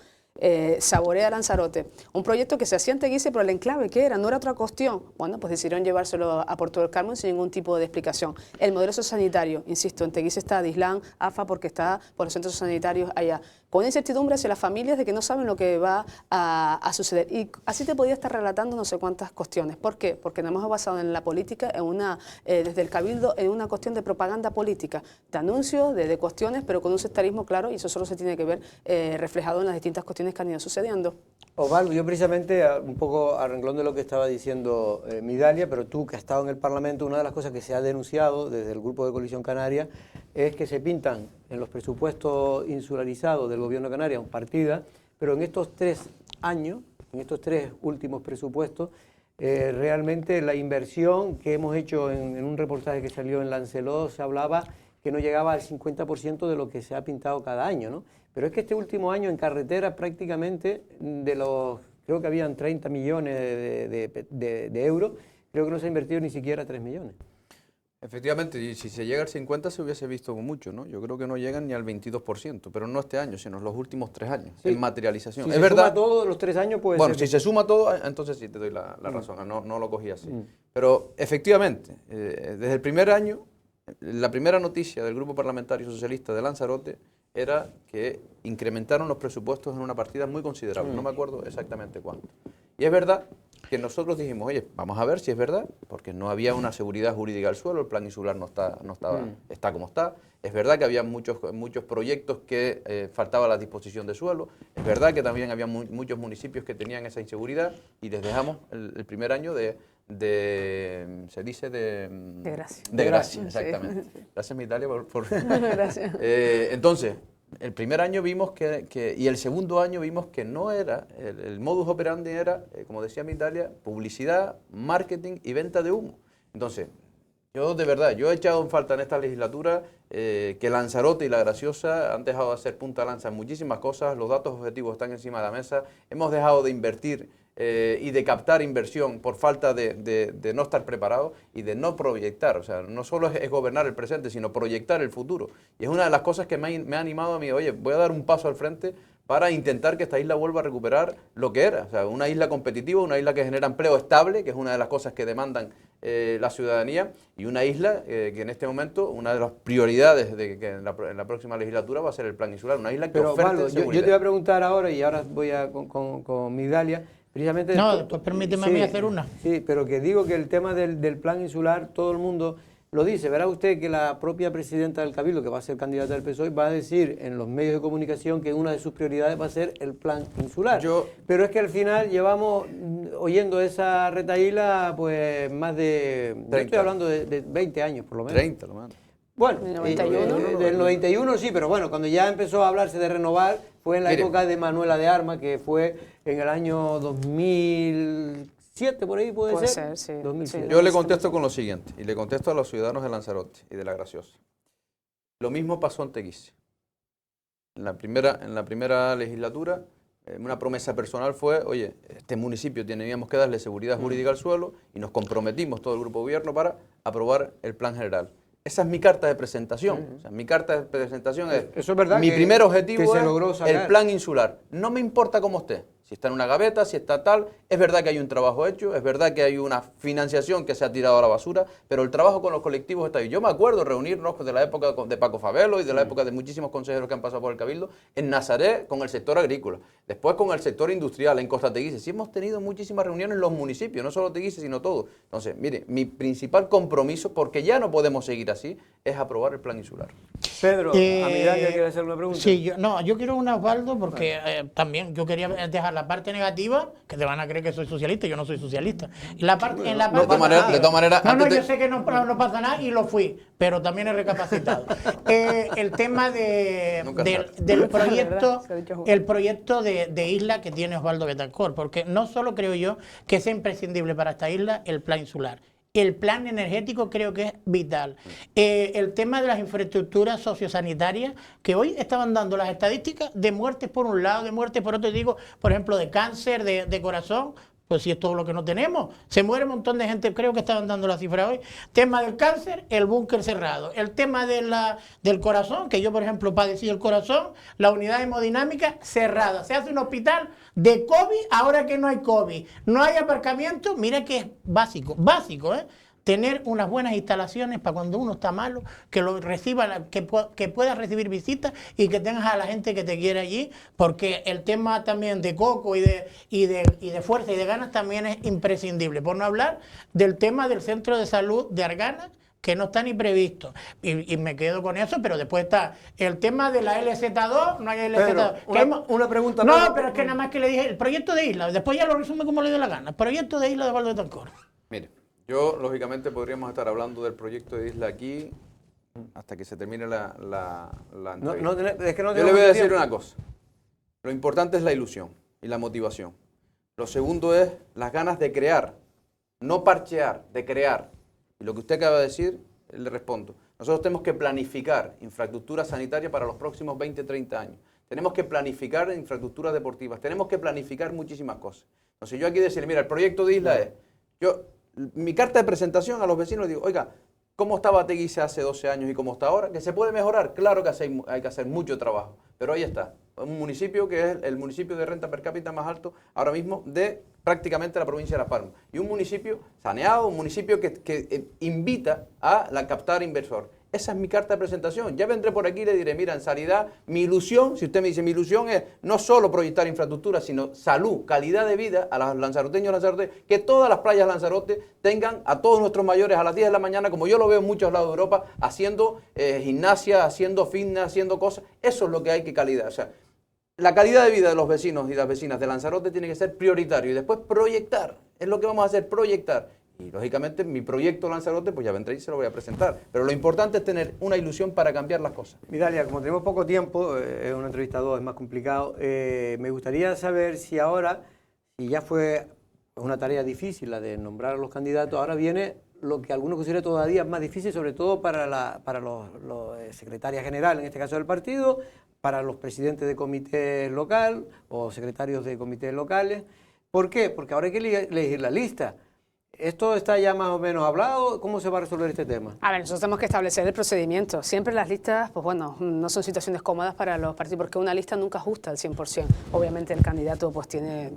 Saborea Lanzarote, un proyecto que se hacía en Teguise, pero el enclave, ¿qué era? No era otra cuestión. Bueno, pues decidieron llevárselo a Puerto del Carmen sin ningún tipo de explicación. El modelo sociosanitario, insisto, en Teguise está Dislán, AFA, porque está por los centros sanitarios allá, con incertidumbre hacia las familias de que no saben lo que va a suceder. Y así te podía estar relatando no sé cuántas cuestiones. ¿Por qué? Porque nos hemos basado en la política, desde el Cabildo, en una cuestión de propaganda política, de anuncios, de cuestiones, pero con un sectarismo claro, y eso solo se tiene que ver reflejado en las distintas cuestiones que han ido sucediendo. Osvaldo, yo precisamente, un poco a renglón de lo que estaba diciendo Midalia, pero tú que has estado en el Parlamento, una de las cosas que se ha denunciado desde el Grupo de Coalición Canaria es que se pintan en los presupuestos insularizados del Gobierno de Canarias partidas, pero en estos 3 años, en estos 3 últimos presupuestos, realmente la inversión que hemos hecho en un reportaje que salió en Lancelot, se hablaba que no llegaba al 50% de lo que se ha pintado cada año, ¿no? Pero es que este último año en carretera prácticamente creo que habían 30 millones de euros, creo que no se ha invertido ni siquiera 3 millones. Efectivamente, y si se llega al 50 se hubiese visto mucho, ¿no? Yo creo que no llegan ni al 22%, pero no este año, sino en los últimos 3 años, en materialización. Si es se verdad, suma todo los 3 años, pues... Bueno, si se suma todo, entonces sí te doy la razón, no lo cogí así. Pero efectivamente, desde el primer año, la primera noticia del Grupo Parlamentario Socialista de Lanzarote era que incrementaron los presupuestos en una partida muy considerable, no me acuerdo exactamente cuánto. Y es verdad que nosotros dijimos, oye, vamos a ver si es verdad, porque no había una seguridad jurídica del suelo, el plan insular está como está. Es verdad que había muchos proyectos que faltaba la disposición de suelo. Es verdad que también había muchos municipios que tenían esa inseguridad y les dejamos el primer año de gracia. De gracia, exactamente. Gracias, Midalia, por Gracias. Entonces, el primer año vimos y el segundo año vimos que no era, el modus operandi era, como decía Midalia, publicidad, marketing y venta de humo. Entonces, yo de verdad, yo he echado en falta en esta legislatura que Lanzarote y La Graciosa han dejado de hacer punta de lanza en muchísimas cosas, los datos objetivos están encima de la mesa, hemos dejado de invertir y de captar inversión por falta de no estar preparados y de no proyectar. O sea, no solo es gobernar el presente, sino proyectar el futuro. Y es una de las cosas que me ha animado a mí, oye, voy a dar un paso al frente para intentar que esta isla vuelva a recuperar lo que era. O sea, una isla competitiva, una isla que genera empleo estable, que es una de las cosas que demandan la ciudadanía, y una isla que en este momento, una de las prioridades que en la próxima legislatura va a ser el plan insular, una isla que Pero, oferte Osvaldo, seguridad. yo te voy a preguntar ahora, y ahora voy con Midalia, precisamente... No, pues permíteme a mí hacer una. Sí, pero que digo que el tema del plan insular, todo el mundo lo dice. Verá usted que la propia presidenta del Cabildo, que va a ser candidata del PSOE, va a decir en los medios de comunicación que una de sus prioridades va a ser el plan insular. Pero es que al final llevamos oyendo esa retaíla pues más de... Yo estoy hablando de 20 años por lo menos. 30, lo menos. Bueno, ¿Del 91? Del 91 sí, pero bueno, cuando ya empezó a hablarse de renovar fue en la época de Manuela de Armas, que fue en el año 2007, por ahí puede ser. Sí. 2007. Yo le contesto con lo siguiente, y le contesto a los ciudadanos de Lanzarote y de La Graciosa. Lo mismo pasó en Teguise. En la primera legislatura, una promesa personal fue, oye, este municipio teníamos que darle seguridad jurídica al suelo y nos comprometimos todo el grupo de gobierno para aprobar el plan general. Esa es mi carta de presentación. O sea, mi carta de presentación es, eso es verdad, mi primer objetivo es el plan insular. No me importa cómo esté, si está en una gaveta, si está tal. Es verdad que hay un trabajo hecho, es verdad que hay una financiación que se ha tirado a la basura, pero el trabajo con los colectivos está ahí. Yo me acuerdo reunirnos de la época de Paco Favelo y de la época de muchísimos consejeros que han pasado por el Cabildo en Nazaret con el sector agrícola, después con el sector industrial en Costa Teguise. Sí hemos tenido muchísimas reuniones en los municipios, no solo Teguise, sino todo. Entonces, mire, mi principal compromiso, porque ya no podemos seguir así, es aprobar el plan insular. Pedro, a mí ya quiere hacer una pregunta. Sí, yo quiero una, Osvaldo, porque también yo quería dejar la parte negativa, que te van a creer que soy socialista, yo no soy socialista. Y la parte, en la parte de todas maneras, yo sé que no pasa nada y lo fui, pero también he recapacitado. El tema del proyecto, el proyecto de isla que tiene Osvaldo Betancourt, porque no solo creo yo que es imprescindible para esta isla el plan insular. El plan energético creo que es vital. El tema de las infraestructuras sociosanitarias, que hoy estaban dando las estadísticas de muertes por un lado, de muertes por otro, digo, por ejemplo, de cáncer, de corazón, pues si es todo lo que no tenemos. Se muere un montón de gente, creo que estaban dando la cifra hoy. Tema del cáncer, el búnker cerrado. El tema del corazón, que yo, por ejemplo, padecí el corazón, la unidad hemodinámica cerrada. Se hace un hospital de COVID, ahora que no hay COVID. No hay aparcamiento, mira que es básico, ¿eh? Tener unas buenas instalaciones para cuando uno está malo, que lo reciba, que puedas recibir visitas y que tengas a la gente que te quiere allí, porque el tema también de coco y de fuerza y de ganas también es imprescindible. Por no hablar del tema del centro de salud de Argana, que no está ni previsto. Y me quedo con eso, pero después está el tema de la LZ2, no hay LZ2. Pedro, una pregunta. No, pero es que nada más que le dije, el proyecto de isla, después ya lo resume como le dé la gana. El proyecto de isla de Osvaldo Betancourt. Mire, yo, lógicamente, podríamos estar hablando del proyecto de isla aquí hasta que se termine la entrevista. Yo le voy a decir una cosa. Lo importante es la ilusión y la motivación. Lo segundo es las ganas de crear, no parchear, de crear. Y lo que usted acaba de decir, le respondo. Nosotros tenemos que planificar infraestructura sanitaria para los próximos 20, 30 años. Tenemos que planificar infraestructuras deportivas. Tenemos que planificar muchísimas cosas. Entonces yo aquí decirle, mira, el proyecto de isla es... Mi carta de presentación a los vecinos les digo, oiga, ¿cómo estaba Teguise hace 12 años y cómo está ahora? ¿Que se puede mejorar? Claro que hay que hacer mucho trabajo, pero ahí está. Un municipio que es el municipio de renta per cápita más alto ahora mismo de prácticamente la provincia de Las Palmas. Y un municipio saneado, un municipio que invita a captar inversor. Esa es mi carta de presentación. Ya vendré por aquí y le diré, mira, en sanidad, mi ilusión, si usted me dice, mi ilusión es no solo proyectar infraestructura, sino salud, calidad de vida a los lanzaroteños y lanzarotes, que todas las playas Lanzarote tengan a todos nuestros mayores a las 10 de la mañana, como yo lo veo en muchos lados de Europa, haciendo gimnasia, haciendo fitness, haciendo cosas. Eso es lo que hay que calidad. O sea, la calidad de vida de los vecinos y las vecinas de Lanzarote tiene que ser prioritario y después proyectar. Es lo que vamos a hacer, proyectar. Y lógicamente mi proyecto Lanzarote, pues ya vendré y se lo voy a presentar. Pero lo importante es tener una ilusión para cambiar las cosas. Midalia, como tenemos poco tiempo, es una entrevista a dos, es más complicado. Me gustaría saber si ahora, si ya fue una tarea difícil la de nombrar a los candidatos, ahora viene lo que algunos consideran todavía más difícil, sobre todo para los secretarias generales, en este caso del partido, para los presidentes de comité local o secretarios de comités locales. ¿Por qué? Porque ahora hay que elegir la lista. ¿Esto está ya más o menos hablado? ¿Cómo se va a resolver este tema? A ver, nosotros tenemos que establecer el procedimiento. Siempre las listas, pues bueno, no son situaciones cómodas para los partidos, porque una lista nunca ajusta al 100%. Obviamente el candidato pues tiene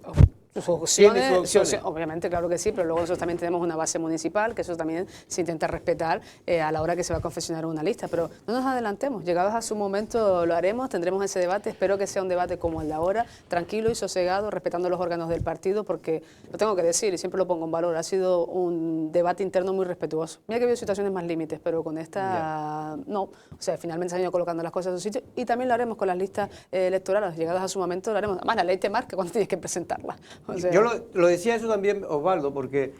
sus opciones, ¿Tiene sus opciones? obviamente, claro que sí, pero luego nosotros también tenemos una base municipal, que eso también se intenta respetar a la hora que se va a confeccionar una lista, pero no nos adelantemos, llegados a su momento lo haremos, tendremos ese debate, espero que sea un debate como el de ahora, tranquilo y sosegado, respetando los órganos del partido, porque lo tengo que decir y siempre lo pongo en valor, ha sido un debate interno muy respetuoso. Mira que ha habido situaciones más límites, pero con esta no, o sea, finalmente se han ido colocando las cosas en su sitio y también lo haremos con las listas electorales, llegados a su momento lo haremos, además la ley te marca cuando tienes que presentarla. O sea, yo lo decía eso también, Osvaldo, porque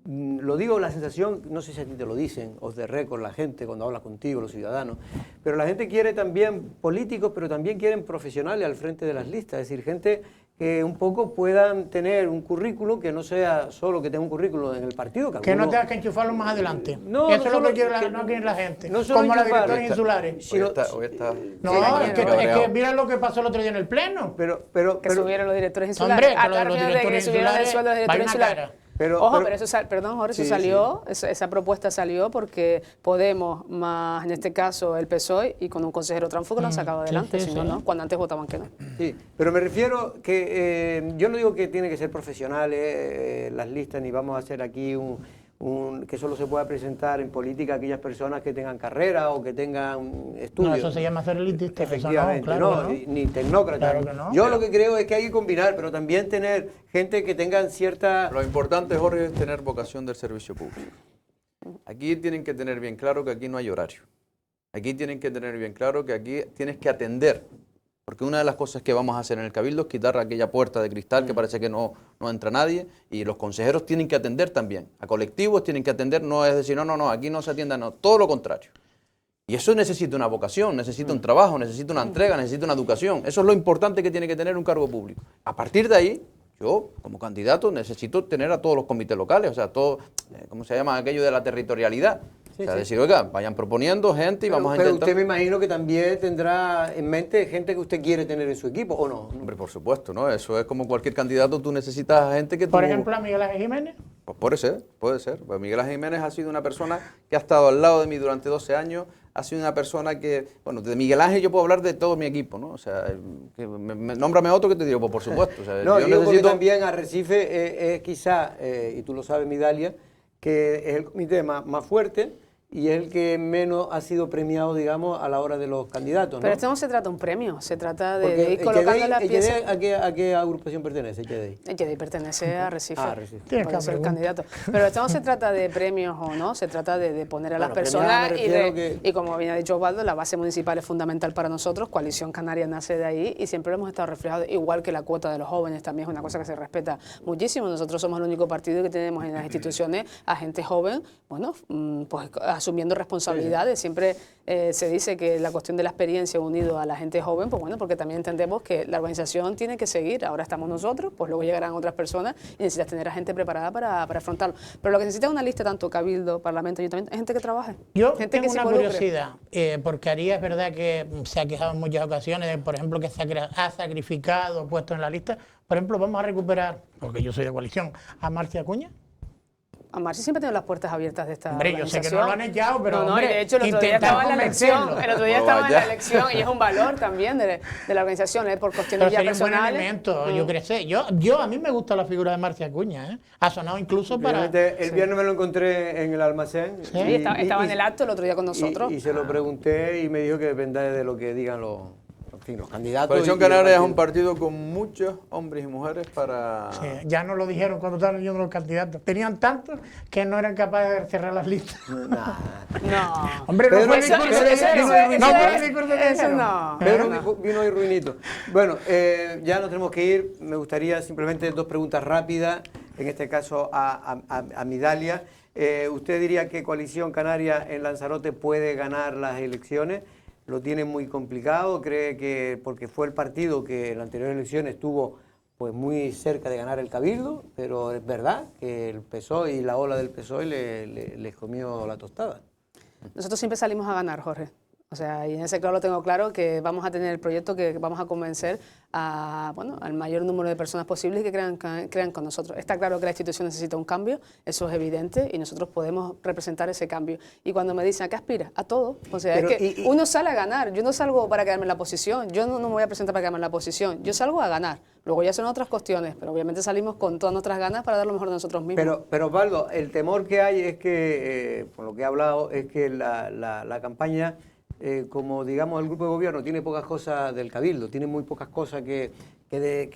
lo digo, la sensación, no sé si a ti te lo dicen, off the record, la gente cuando habla contigo, los ciudadanos, pero la gente quiere también políticos, pero también quieren profesionales al frente de las listas, es decir, gente que un poco puedan tener un currículum que no sea solo que tenga un currículum en el partido. Que no tengas que enchufarlo más adelante. No, eso no es lo que solo- quiere la gente. no solo como las enchufarlo, directores insulares. Hoy está No, es que mira lo que pasó el otro día en el Pleno. que subieron los directores insulares. Hombre, que Ah, lo de claro, los de que directores subieron el insulares, sueldo de los vaya directores una insulares. cara. Ojo, pero eso, perdón, Jorge, eso Sí, salió, esa propuesta salió porque Podemos, más en este caso el PSOE, y con un consejero tránsfugo lo han sacado adelante, sí, si no, sí. no, cuando antes votaban que no. Sí, pero me refiero que yo no digo que tienen que ser profesionales las listas, ni vamos a hacer aquí que solo se pueda presentar en política aquellas personas que tengan carrera o que tengan estudios. No, eso se llama ser elitista. eso Efectivamente, claro no, que no. ni tecnócratas. Claro que no. Yo lo que creo es que hay que combinar, pero también tener gente que tengan cierta... Lo importante, Jorge, es tener vocación del servicio público. Aquí tienen que tener bien claro que aquí no hay horario. Aquí tienen que tener bien claro que aquí tienes que atender. Porque una de las cosas que vamos a hacer en el Cabildo es quitar aquella puerta de cristal que parece que no entra nadie, y los consejeros tienen que atender también. A colectivos tienen que atender, no es decir, no, aquí no se atienda, no, todo lo contrario. Y eso necesita una vocación, necesita un trabajo, necesita una entrega, necesita una educación. Eso es lo importante que tiene que tener un cargo público. A partir de ahí, yo, como candidato, necesito tener a todos los comités locales, o sea, todo, ¿cómo se llama aquello de la territorialidad? O sea, decir, oiga, vayan proponiendo gente y vamos a Pero intentar... usted me imagino que también tendrá en mente gente que usted quiere tener en su equipo, ¿o no? Hombre, por supuesto, ¿no? Eso es como cualquier candidato, tú necesitas a gente que tú... Por ejemplo, a Miguel Ángel Jiménez. Pues puede ser, puede ser. Pues Miguel Ángel Jiménez ha sido una persona que ha estado al lado de mí durante 12 años, ha sido una persona que, bueno, de Miguel Ángel yo puedo hablar de todo mi equipo, ¿no? O sea, nómbrame otro que te digo, pues por supuesto. O sea, No, yo digo porque necesito... también Arrecife es quizá, y tú lo sabes, Midalia, que es el comité más fuerte y es el que menos ha sido premiado, digamos, a la hora de los candidatos, ¿no? Pero esto no se trata de un premio, se trata Porque de ir colocando las piezas. ¿A qué agrupación pertenece el El pertenece a Recife, Tienes puede que ser el preguntar. candidato. Pero esto no se trata de premios o no, se trata de poner a las Bueno, personas premiar me refiero que- y como bien ha dicho Osvaldo, la base municipal es fundamental para nosotros, Coalición Canaria nace de ahí y siempre lo hemos estado reflejado, igual que la cuota de los jóvenes también es una cosa que se respeta muchísimo. Nosotros somos el único partido que tenemos en las instituciones a gente joven, bueno, pues asumiendo responsabilidades. Siempre se dice que la cuestión de la experiencia unido a la gente joven, pues bueno, porque también entendemos que la organización tiene que seguir. Ahora estamos nosotros, pues luego llegarán otras personas y necesitas tener a gente preparada para afrontarlo. Pero lo que necesita es una lista tanto Cabildo, Parlamento, Ayuntamiento, es gente que trabaje. Yo gente tengo se una involucre. curiosidad, porque Arias es verdad que se ha quejado en muchas ocasiones, de, por ejemplo, que ha sacrificado puestos en la lista. Por ejemplo, vamos a recuperar, porque yo soy de coalición, a Marcia Acuña. A Marci siempre tiene las puertas abiertas de esta Hombre, yo sé que organización. no lo han echado, pero, No, hombre, y de hecho el otro día intentar estaba en la elección. convencerlo. El otro día No, estaba en vaya. la elección y es un valor también de la organización, por cuestiones Pero ya sería un buen personales. elemento, yo creo. A mí me gusta la figura de Marcia Acuña, ¿eh? Ha sonado incluso para... Realmente, el viernes me lo encontré en el almacén. Sí, estaba en el acto el otro día con nosotros. Y se lo pregunté y me dijo que depende de lo que digan los candidatos. Coalición y los Canaria es un partidos. partido con muchos hombres y mujeres para... Sí, ya nos lo dijeron cuando estaban leyendo los candidatos. Tenían tantos que no eran capaces de cerrar las listas. No. Hombre, no Pedro, fue el discurso de Pedro. No fue el discurso de eso Pedro. no. Pedro vino ahí ruinito. Bueno, ya nos tenemos que ir. Me gustaría simplemente dos preguntas rápidas, en este caso a Midalia. ¿Usted diría que Coalición Canaria en Lanzarote puede ganar las elecciones? ¿Lo tiene muy complicado? ¿Cree que porque fue el partido que en la anterior elección estuvo pues muy cerca de ganar el Cabildo? Pero es verdad que el PSOE y la ola del PSOE les comió la tostada. Nosotros siempre salimos a ganar, Jorge. O sea, y en ese claro lo tengo claro que vamos a tener el proyecto que vamos a convencer al mayor número de personas posibles que crean con nosotros. Está claro que la institución necesita un cambio, eso es evidente, y nosotros podemos representar ese cambio. Y cuando me dicen, ¿a qué aspiras? A todo. O sea, es que uno sale a ganar. Yo no salgo para quedarme en la posición. Yo no me voy a presentar para quedarme en la posición. Yo salgo a ganar. Luego ya son otras cuestiones, pero obviamente salimos con todas nuestras ganas para dar lo mejor de nosotros mismos. Pero Osvaldo, el temor que hay es que, por lo que he hablado, es que la campaña, como digamos el grupo de gobierno tiene pocas cosas del Cabildo, tiene muy pocas cosas que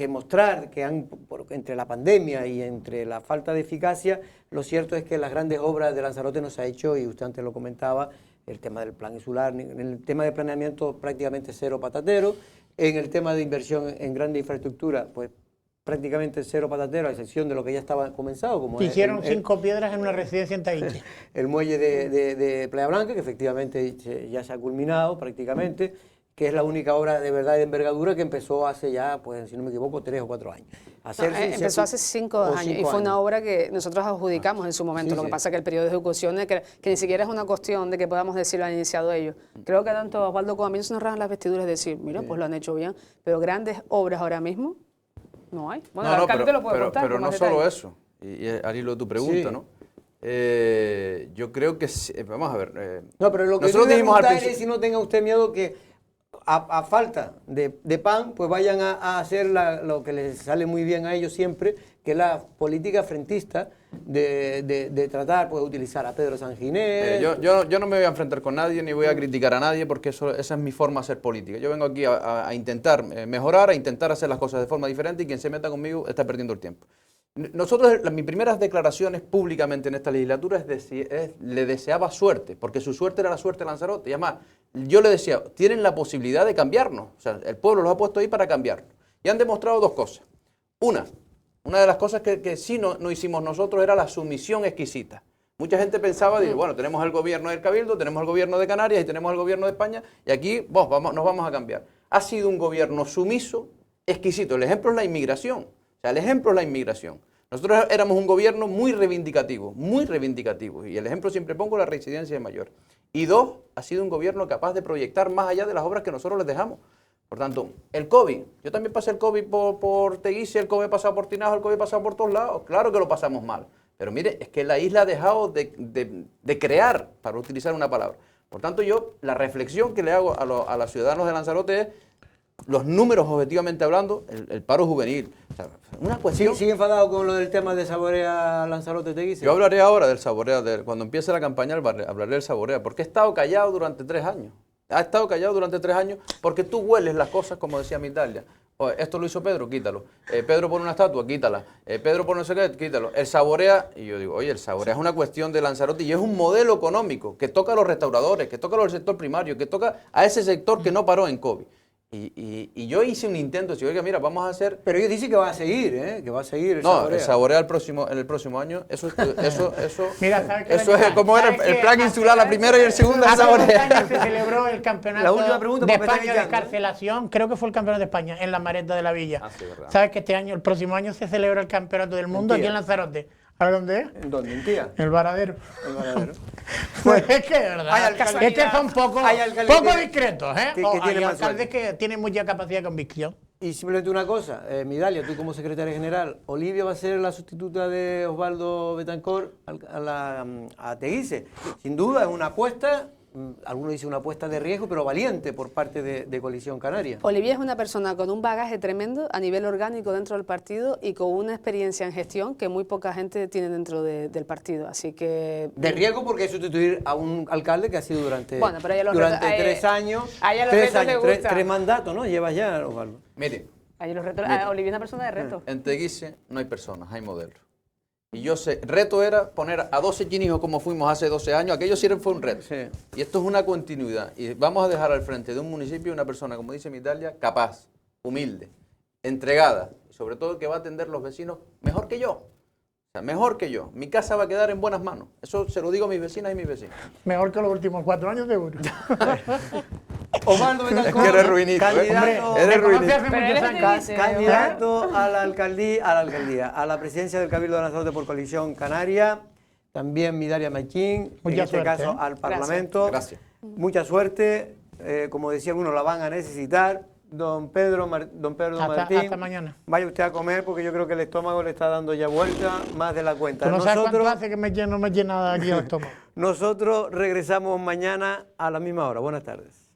mostrar, entre la pandemia y entre la falta de eficacia, lo cierto es que las grandes obras de Lanzarote no se ha hecho, y usted antes lo comentaba, el tema del plan insular, en el tema de planeamiento prácticamente cero patatero, en el tema de inversión en grandes infraestructuras, pues prácticamente cero patatero, a excepción de lo que ya estaba comenzado. Como hicieron 5 piedras en una residencia en Tahití. El muelle de Playa Blanca, que efectivamente ya se ha culminado prácticamente, que es la única obra de verdad de envergadura que empezó hace ya, pues si no me equivoco, 3 o 4 años. Empezó hace 5 años y fue una obra que nosotros adjudicamos en su momento. Lo que pasa es que el periodo de ejecución, que ni siquiera es una cuestión de que podamos decir lo han iniciado ellos. Creo que tanto Osvaldo como a mí nos rasgan las vestiduras de decir, mira, pues lo han hecho bien, pero grandes obras ahora mismo no hay. Bueno, el alcalde te lo puede contar. Pero no solo eso, y al hilo de tu pregunta, ¿no? Yo creo que, vamos a ver. No, pero lo que nosotros dijimos al principio es si no tenga usted miedo que a falta de pan, pues vayan a hacer lo que les sale muy bien a ellos siempre, que es la política frentista de tratar, pues, de utilizar a Pedro Sanginés. Yo no me voy a enfrentar con nadie, ni voy a criticar a nadie, porque esa es mi forma de hacer política. Yo vengo aquí a intentar mejorar, a intentar hacer las cosas de forma diferente, y quien se meta conmigo está perdiendo el tiempo. Nosotros, mis primeras declaraciones públicamente en esta legislatura le deseaba suerte, porque su suerte era la suerte de Lanzarote. Y además, yo le decía, tienen la posibilidad de cambiarnos. O sea, el pueblo los ha puesto ahí para cambiarnos. Y han demostrado 2 cosas. Una de las cosas que sí no hicimos nosotros era la sumisión exquisita. Mucha gente pensaba, bueno, tenemos el gobierno del Cabildo, tenemos el gobierno de Canarias y tenemos el gobierno de España, y aquí nos vamos a cambiar. Ha sido un gobierno sumiso, exquisito. El ejemplo es la inmigración. O sea, el ejemplo es la inmigración. Nosotros éramos un gobierno muy reivindicativo, y el ejemplo siempre pongo la residencia de mayores. Y 2, ha sido un gobierno capaz de proyectar más allá de las obras que nosotros les dejamos. Por tanto, el COVID, yo también pasé el COVID por Teguise, el COVID ha pasado por Tinajo, el COVID ha pasado por todos lados, claro que lo pasamos mal. Pero mire, es que la isla ha dejado de crear, para utilizar una palabra. Por tanto, la reflexión que le hago a los ciudadanos de Lanzarote es, los números, objetivamente hablando, el paro juvenil. O sea, una cuestión. ¿Sigue enfadado con lo del tema de Saborea Lanzarote Teguise? Yo hablaré ahora del Saborea, cuando empiece la campaña hablaré del Saborea, porque he estado callado durante 3 años. Ha estado callado durante 3 años porque tú hueles las cosas, como decía Migdalia. Esto lo hizo Pedro, quítalo. Pedro pone una estatua, quítala. Pedro pone no sé qué, quítalo. El Saborea, y yo digo, oye, el Saborea es una cuestión de Lanzarote y es un modelo económico que toca a los restauradores, que toca al sector primario, que toca a ese sector que no paró en COVID. Y yo hice un intento, si oiga, mira, vamos a hacer... Pero ellos dicen que va a seguir, que va a seguir el No, Saborea. el Saborea en el próximo año, eso Mira, eso es como era el plan insular, la primera y el segundo el Saborea. Hace 2 años se celebró el campeonato La última pregunta, de porque me España está de escarcelación, creo que fue el campeonato de España, en la Mareta de la Villa. Sí, verdad. ¿Sabes que el próximo año se celebra el campeonato del mundo aquí en Lanzarote? ¿A dónde es? ¿En dónde? ¿En Tía? El Varadero. El Varadero. Pues es que de verdad, es que son poco discretos, hay alcaldes que tienen mucha capacidad de convicción. Y simplemente una cosa, Migdalia, tú como secretaria general, Olivia va a ser la sustituta de Osvaldo Betancourt a Teguise. Sin duda es una apuesta, algunos dicen una apuesta de riesgo, pero valiente por parte de Coalición Canaria. Olivia es una persona con un bagaje tremendo a nivel orgánico dentro del partido y con una experiencia en gestión que muy poca gente tiene dentro del partido, así que... De riesgo porque es sustituir a un alcalde que ha sido durante 3 años, a ella los retos le gustan. 3 mandatos, ¿no? Llevas ya, Osvaldo. Mire, Olivia es una persona de reto. en Teguise no hay personas, hay modelos. Y yo sé, reto era poner a 12 chinijos como fuimos hace 12 años, aquello sí fue un reto. Sí. Y esto es una continuidad. Y vamos a dejar al frente de un municipio una persona, como dice Migdalia, capaz, humilde, entregada, y sobre todo que va a atender a los vecinos mejor que yo. O sea, mejor que yo. Mi casa va a quedar en buenas manos. Eso se lo digo a mis vecinas y mis vecinos. Mejor que los últimos 4 años, seguro. Osvaldo Betancourt, Es que eres ruinista, candidato, eres ruinista. candidato a la alcaldía, a la presidencia del Cabildo de Lanzarote por Coalición Canaria, también Migdalia Machín, en este caso al Parlamento. Gracias. Mucha suerte como decía alguno, la van a necesitar. Don Pedro Martín, hasta mañana. Vaya usted a comer porque yo creo que el estómago le está dando ya vuelta más de la cuenta. ¿Tú no sabes cuánto hace que no me llena aquí el estómago? Nosotros regresamos mañana a la misma hora. Buenas tardes.